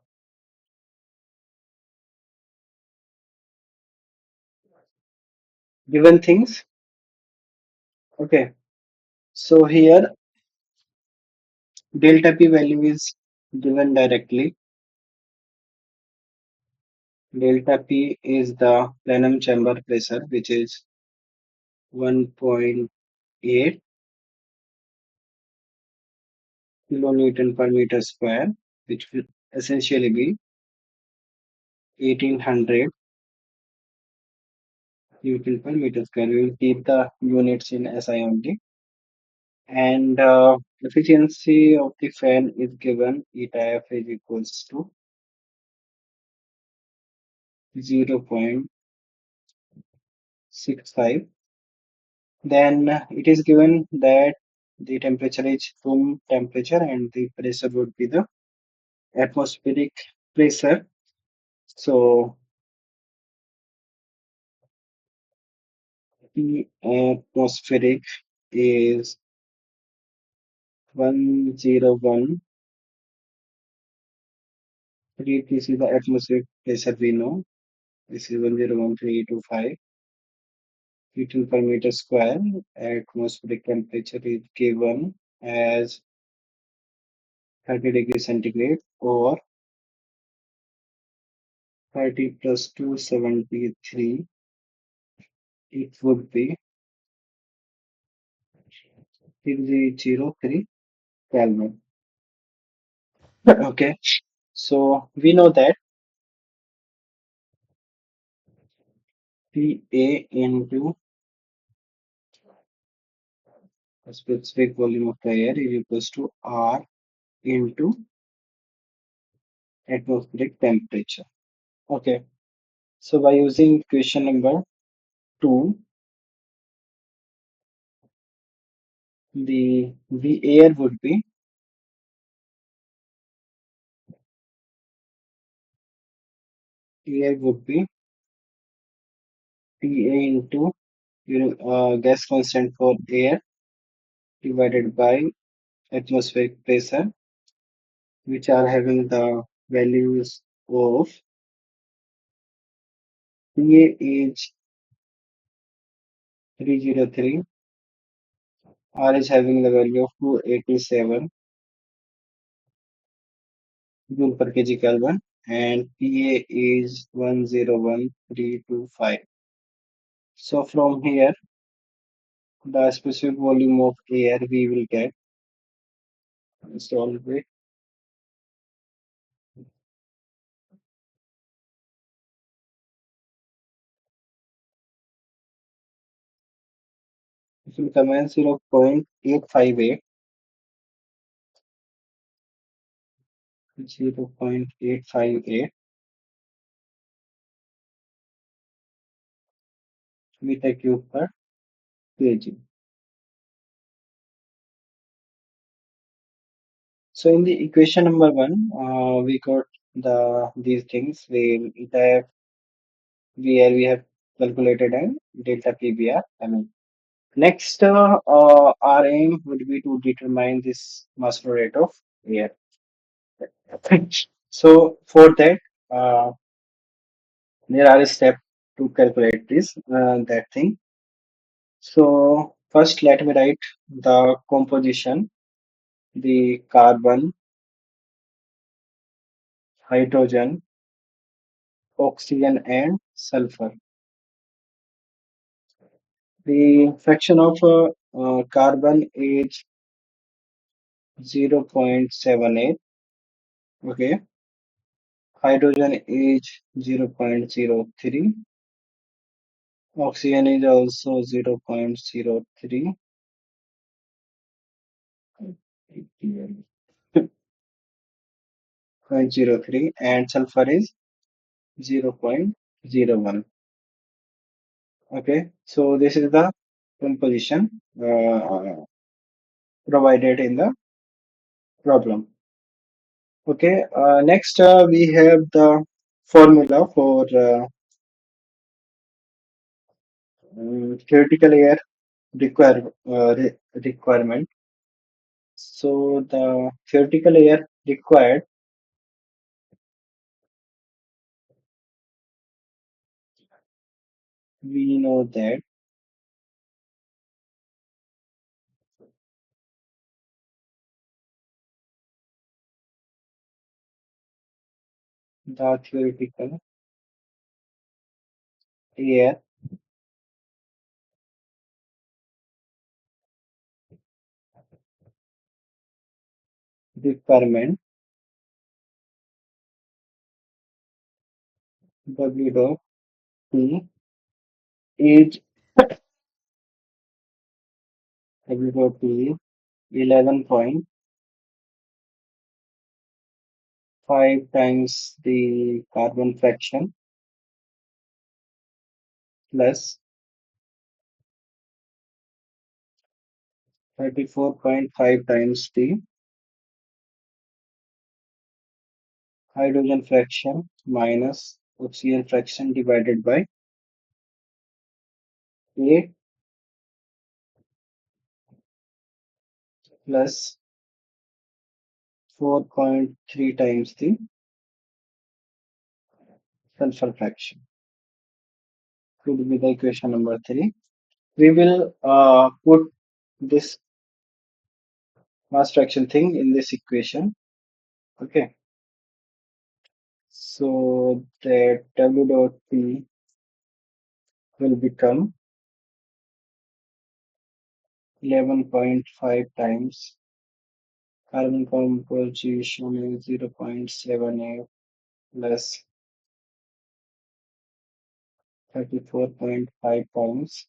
given things. Okay, so here delta P value is given directly. Delta P is the plenum chamber pressure, which is 1.8 kilonewton per meter square, which will essentially be 1800 Newton per meter square. We will keep the units in SI only. And efficiency of the fan is given eta F is equals to 0.65. Then it is given that the temperature is room temperature and the pressure would be the atmospheric pressure. So the atmospheric is 101. This is the atmospheric pressure we know. This is 101,325 Newton per meter square. Atmospheric temperature is given as 30 degrees centigrade or 30 plus 273. It would be 3003 Kelvin. Okay, so we know that PA into the specific volume of the air is equals to R into atmospheric temperature. Okay, so by using equation number 2, the air would be PA into gas constant for air divided by atmospheric pressure, which are having the values of PA is 303, R is having the value of 287 joule per kg Kelvin, and PA is 101,325. So from here, the specific volume of air we will get solve it. It will come as 0.858, 0.858 meter cube per kg. So in the equation number 1, we got these things where we have calculated and delta PBR. I mean, next our aim would be to determine this mass flow rate of air. So for that, uh, there are steps to calculate this that thing. So first, let me write the composition: the carbon, hydrogen, oxygen, and sulfur. The fraction of carbon is 0.78. Okay, hydrogen is 0.03. Oxygen is also 0.03. Point zero 0.03, and sulfur is 0.01. Okay, so this is the composition provided in the problem. Okay, next we have the formula for theoretical air requirement. So the theoretical air required, we know that the theoretical air requirement W dot P is W dot P 11.5 times the carbon fraction plus 34.5 times the hydrogen fraction minus oxygen fraction divided by 8 plus 4.3 times the sulfur fraction could be the equation number 3. We will put this mass fraction thing in this equation. Okay, so that W dot P will become 11.5 times carbon composition is 0.78 plus 34.5 times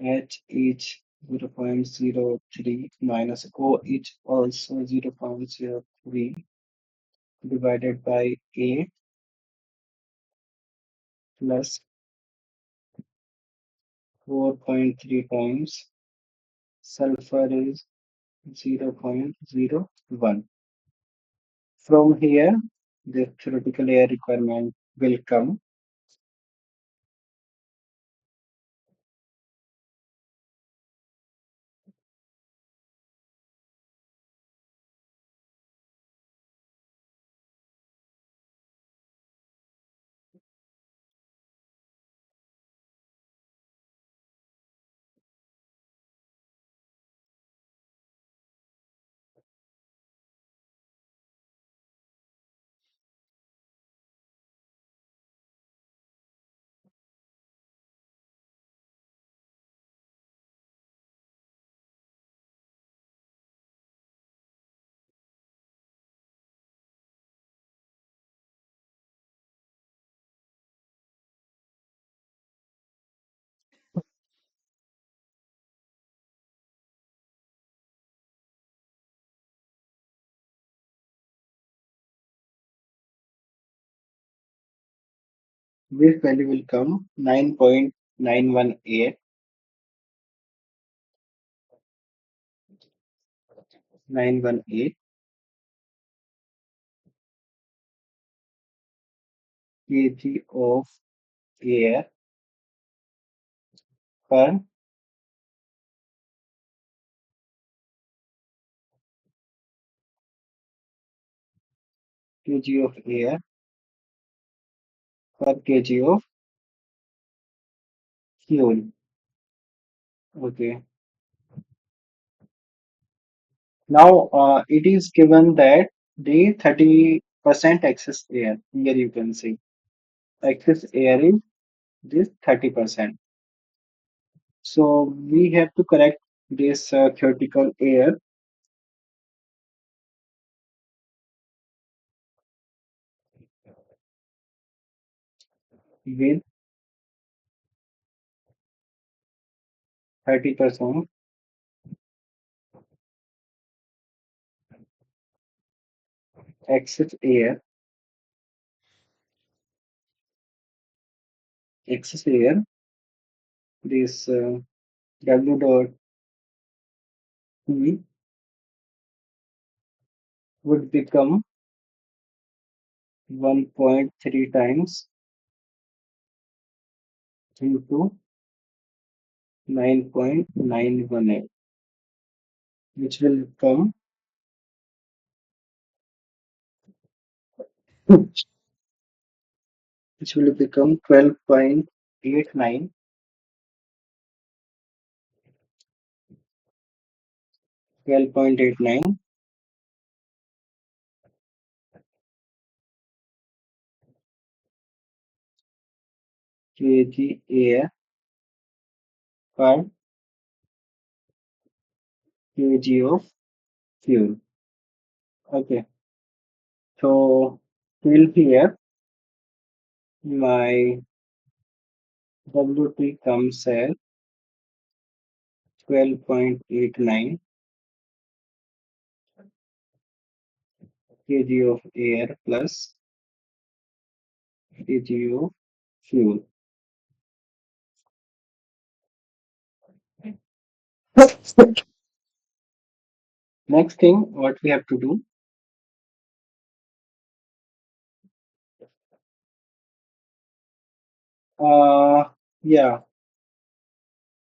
H is 0.03 minus O is also 0.03 divided by 8 plus 4.3 times sulfur is 0.01. From here, the theoretical air requirement will come. This value will come 9.918, 918 kg of air per kg of air per kg of fuel. Okay. Now it is given that the 30% excess air. Here you can see excess air is this 30%. So we have to correct this theoretical air with 30% excess air, excess air. This W dot P would become 1.3 times into 9.918. which will come which will become 12.89 kg air per kg of fuel. Okay, so till here my WT comes at 12.89 kg of air plus kg of fuel. Next thing, what we have to do, yeah,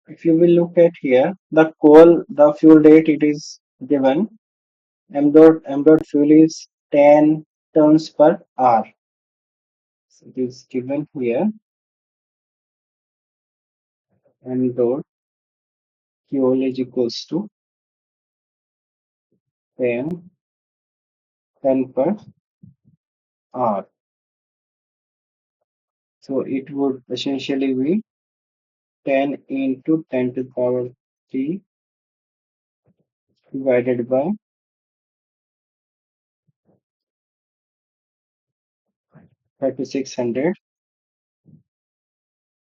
if you will look at here, the fuel rate it is given, m dot fuel is 10 tons per hour. So it is given here, m dot fuel is equals to 10, 10 per hour. So it would essentially be 10 into 10 to the power 3 divided by 3600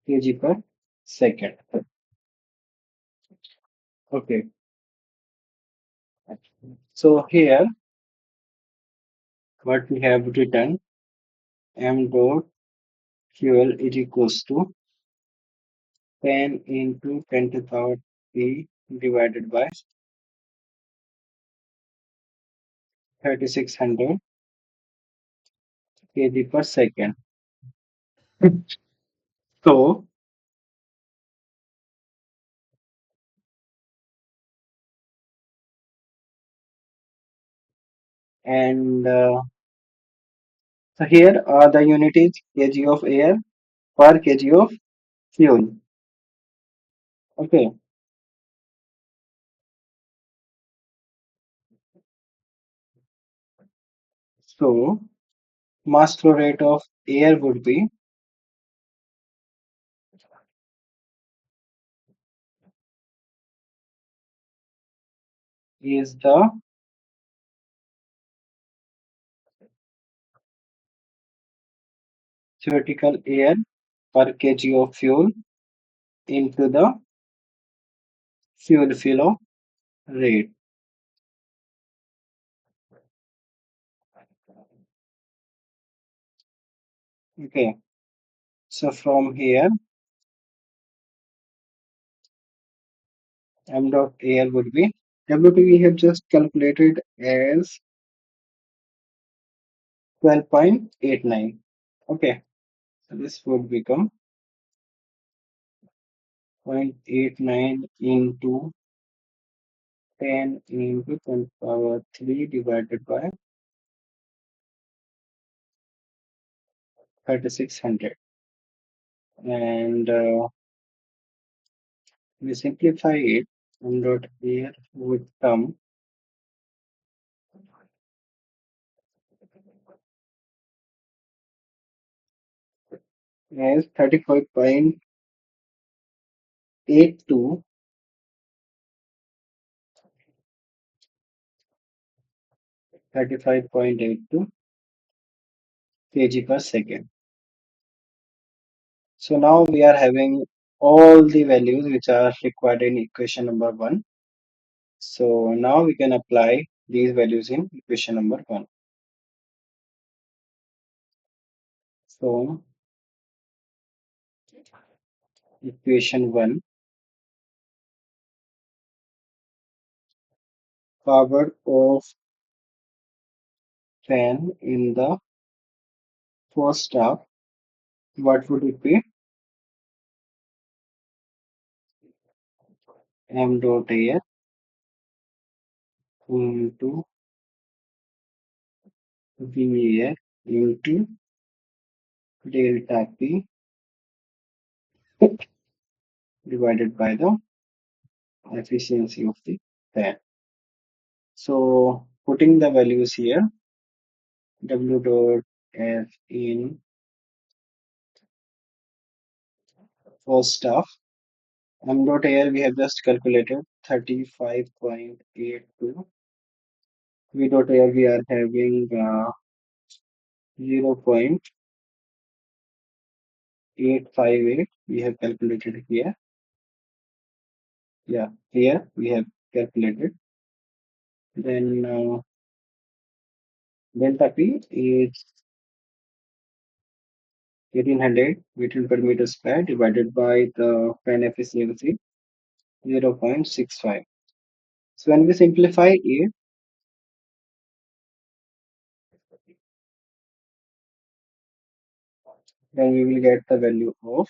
kg per second. Okay, so here what we have written, m dot fuel is equals to 10 into 10 to the power 3 divided by 3600 kg per second. So, and so here the unit is kg of air per kg of fuel. Okay, so mass flow rate of air would be is the theoretical air per kg of fuel into the fuel flow rate. Okay, so from here, m dot air would be WT we have just calculated as 12.89. Okay, so this would become 0.89 into 10 into 10 power 3 divided by 3600. And we simplify it, m dot air would come as 35.82 kg per second. So now we are having all the values which are required in equation number 1. So now we can apply these values in equation number 1. So equation 1, power of fan in the first half, what would it be? M dot air into VA into delta P divided by the efficiency of the fan. So putting the values here, W dot F in first half, M dot air we have just calculated 35.82. V dot air we are having 0.858 we have calculated here. Yeah, here we have calculated. Then delta P is 1800 Newton per meter square divided by the fan efficiency 0.65. So when we simplify it, then we will get the value of,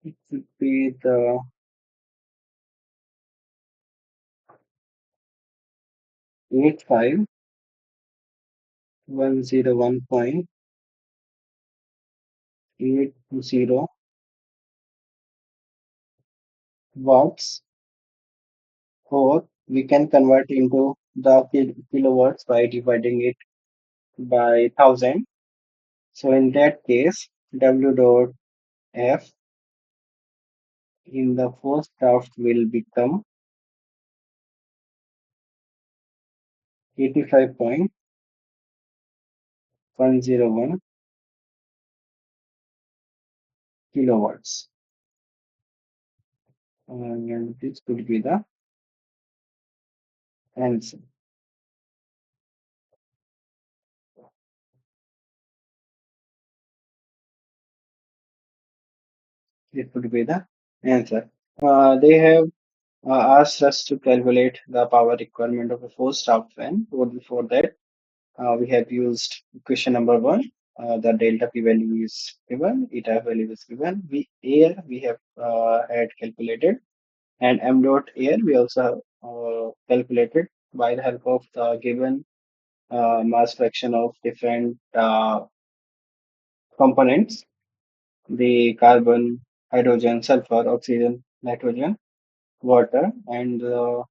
it would be the 85101.80 watts, or we can convert into the kilowatts by dividing it by 1000. So in that case, W dot F in the first draft will become 85.101 kilowatts. And this could be the answer. It would be the answer. They have asked us to calculate the power requirement of a four-stroke fan. But before that, we have used question number one. The delta P value is given, eta value is given. Air we have had calculated, and m dot air we also have calculated by the help of the given mass fraction of different components, the carbon, hydrogen, sulfur, oxygen, nitrogen, water, and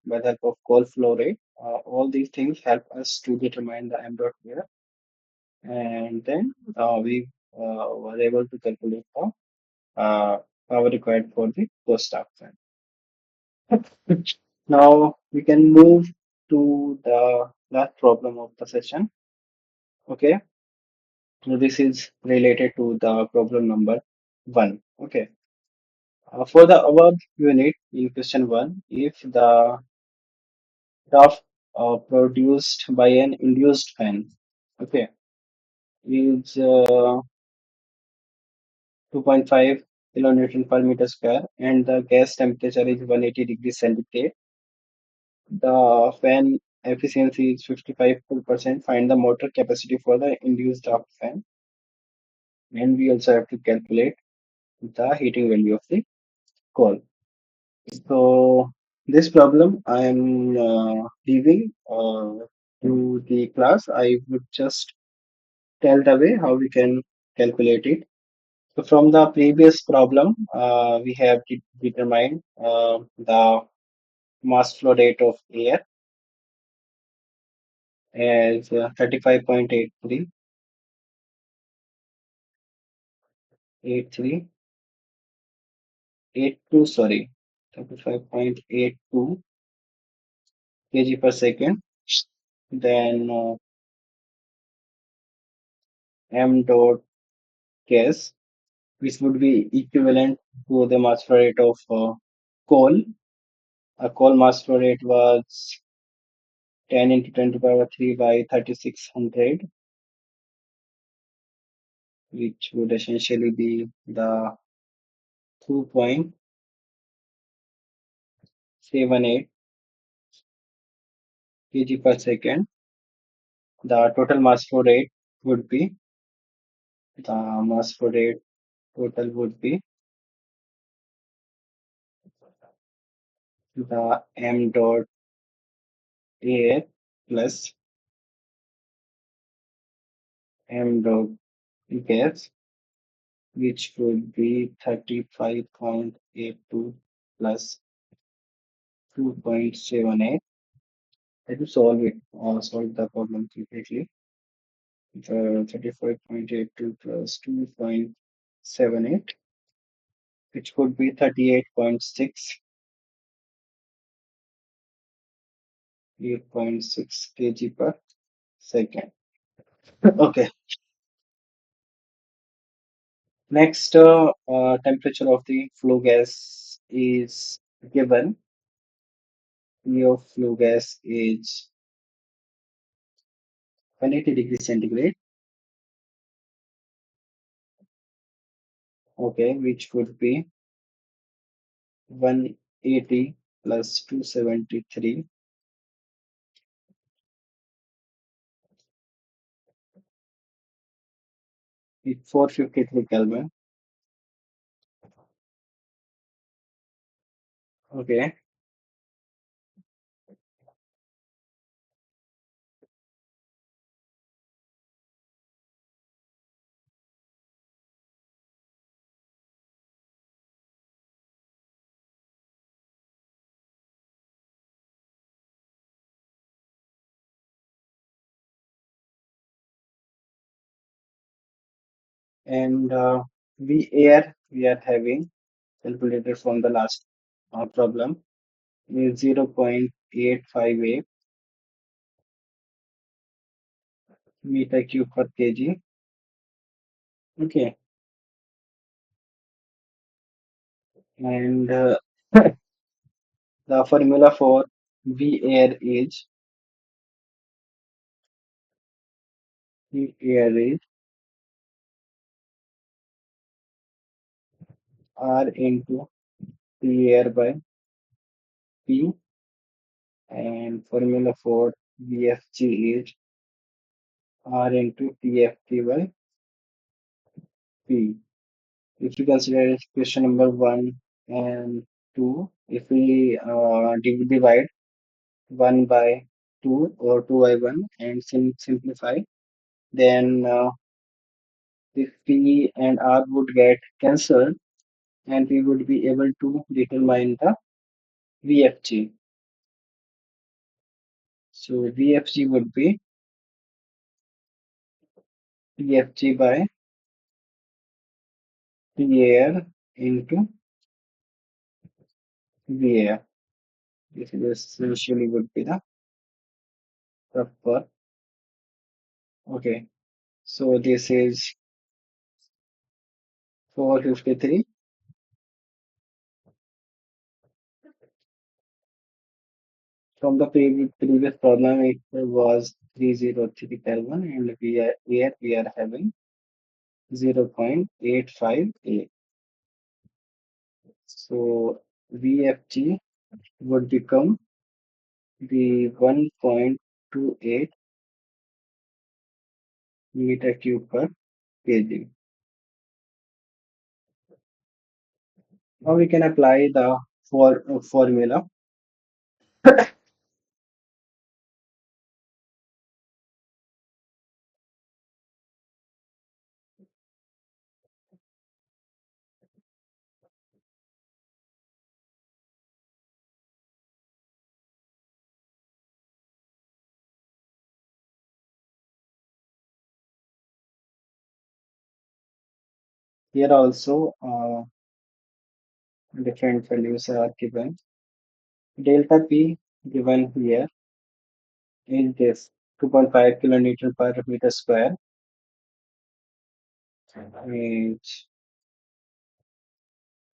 by the help of coal flow rate. All these things help us to determine the m dot air, and then we were able to calculate the power required for the post start fan. Now we can move to the last problem of the session. Okay, so this is related to the problem number one. Okay, for the above unit in question one, if the draft produced by an induced fan, okay, is 2.5 kilonewton per meter square, and the gas temperature is 180 degrees centigrade. The fan efficiency is 55%. Find the motor capacity for the induced draft fan, and we also have to calculate the heating value of the coal. So this problem I am leaving to the class. I would just tell the way how we can calculate it. So from the previous problem, we have determined the mass flow rate of air as 35.83, 82, sorry, 35.82 kg per second. Then m dot gas, which would be equivalent to the mass flow rate of coal. A coal mass flow rate was 10 into 10 to the power 3 by 3600, which would essentially be the 2.78 kg per second. The total mass flow rate would be the mass flow rate total would be the m dot air plus m dot gas, which would be 35.82 plus 2.78. Let me solve it, solve the problem completely. The 35.82 plus 2.78, which would be 38.6, 8.6 kg per second. Okay. Next, temperature of the flue gas is given. P of flue gas is 180 degrees centigrade. Okay, which would be 180 plus 273 is 453 Kelvin. Okay, and V air we are having calculated from the last problem is 0.858 meter cube per kg. Okay, and the formula for V air is V air is R into P air by P, and formula for VFG is R into TFT by P. If you consider question number one and two, if we divide one by two or two by one and simplify, then the P and R would get cancelled and we would be able to determine the VFG. So VFG would be VFG by PAR into VAR. This is essentially would be the proper. Okay. So this is 453. From the previous problem, it was 303 Kelvin, and we are having 0.858. So VFG would become the 1.28 meter cube per kg. Now we can apply the formula. Here also different values are given. Delta P given here is this 2.5 kilonewton per meter square, is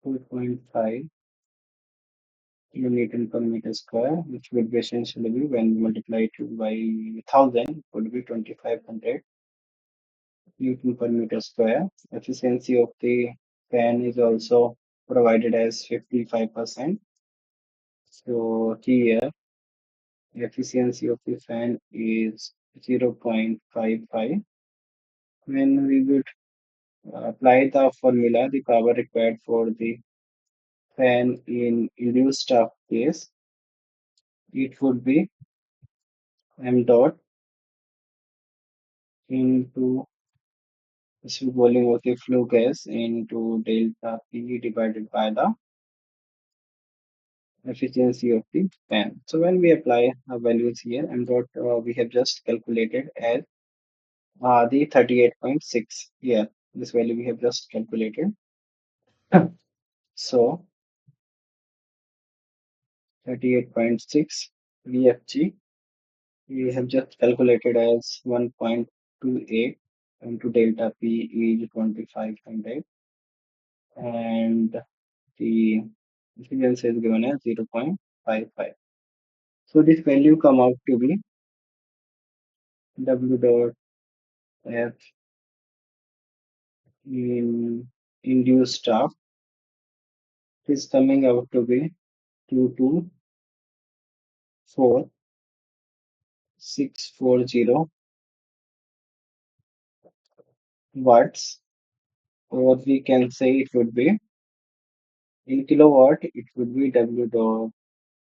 2.5 kilonewton per meter square, which would be essentially when multiplied by 1000 would be 2500 Newton per meter square. Efficiency of the fan is also provided as 55%. So here efficiency of the fan is 0.55. When we would apply the formula, the power required for the fan in induced shaft case, it would be m dot into this volume of the flue gas into delta P divided by the efficiency of the fan. So when we apply values here, m dot we have just calculated as the 38.6 here. This value we have just calculated. So 38.6 VFG we have just calculated as 1.28 into delta P is 2500 and the efficiency is given as 0.55. So this value come out to be W dot F in induced shaft is coming out to be 224,640 watts, or we can say it would be in kilowatt, it would be W dot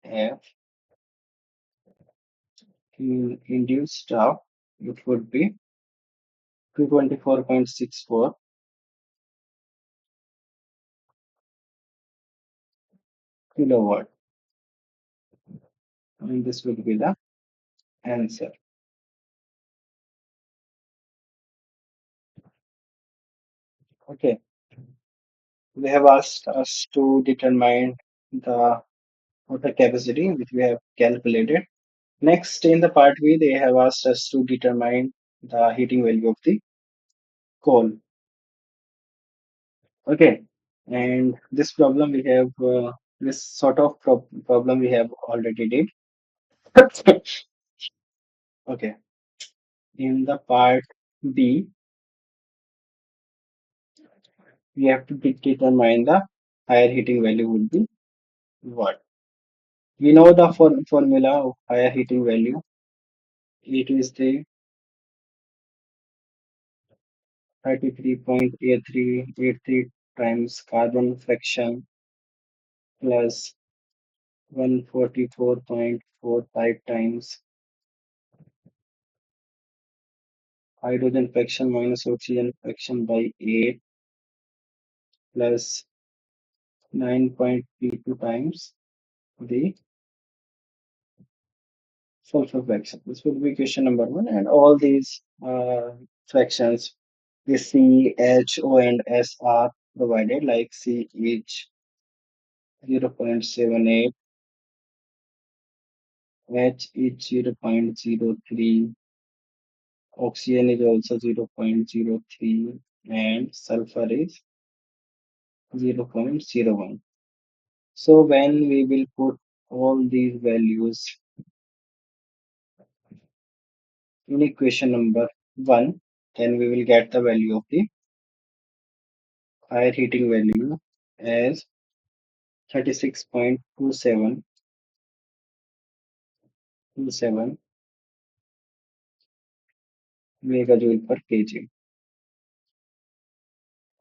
F in induced shaft, it would be 224.64 kilowatt, and this would be the answer. Okay, they have asked us to determine the water capacity, which we have calculated. Next, in the part B, they have asked us to determine the heating value of the coal. Okay, and this problem we have, this sort of problem we have already did. Okay, in the part B, we have to determine the higher heating value would be what. We know the formula of higher heating value. It is the 33.8383 times carbon fraction plus 144.45 times hydrogen fraction minus oxygen fraction by 8 plus 9.32 times the sulfur fraction. This would be question number one. And all these fractions, the C, H, O, and S are provided, like C is 0.78, H is 0.03, oxygen is also 0.03, and sulfur is 0.01. So when we will put all these values in equation number 1, then we will get the value of the higher heating value as 36.2727 megajoule per kg,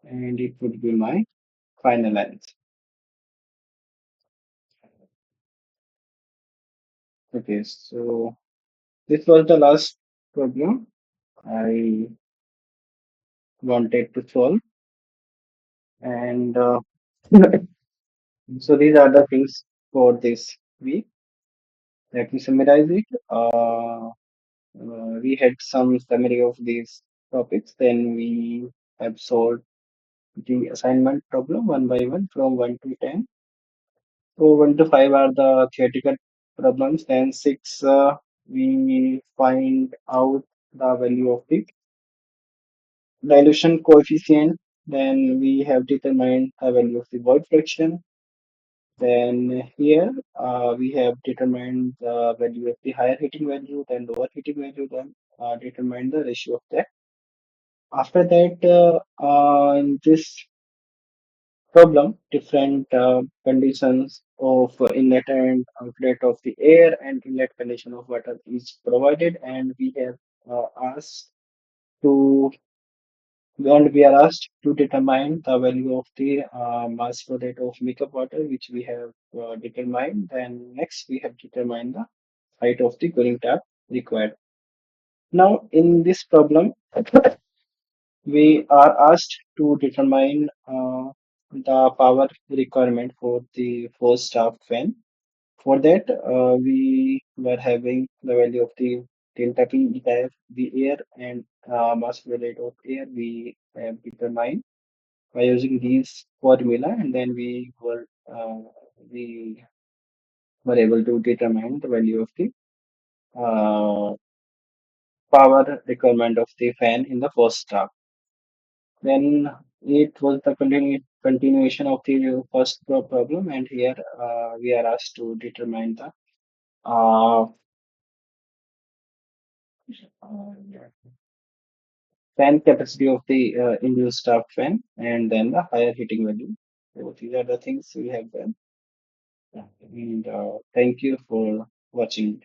and it would be my final answer. Okay, so this was the last problem I wanted to solve, and so these are the things for this week. Let me summarize it. We had some summary of these topics, then we have solved the assignment problem one by one from 1 to 10. So 1 to 5 are the theoretical problems, then 6 we find out the value of the dilution coefficient, then we have determined the value of the void fraction, then here we have determined the value of the higher heating value, then lower heating value, then determined the ratio of that. After that, in this problem, different conditions of inlet and outlet of the air and inlet condition of water is provided, and we have asked to and we are asked to determine the value of the mass flow rate of makeup water, which we have determined. Then next we have determined the height of the cooling tap required. Now in this problem, we are asked to determine the power requirement for the first staff fan. For that, we were having the value of the delta P, the air and mass flow rate of air we have determined by using these formula, and then we were able to determine the value of the uh, power requirement of the fan in the first staff. Then it was the continuation of the first problem, and here we are asked to determine the uh, fan capacity of the induced staff fan, and then the higher heating value. So these are the things we have done. And thank you for watching.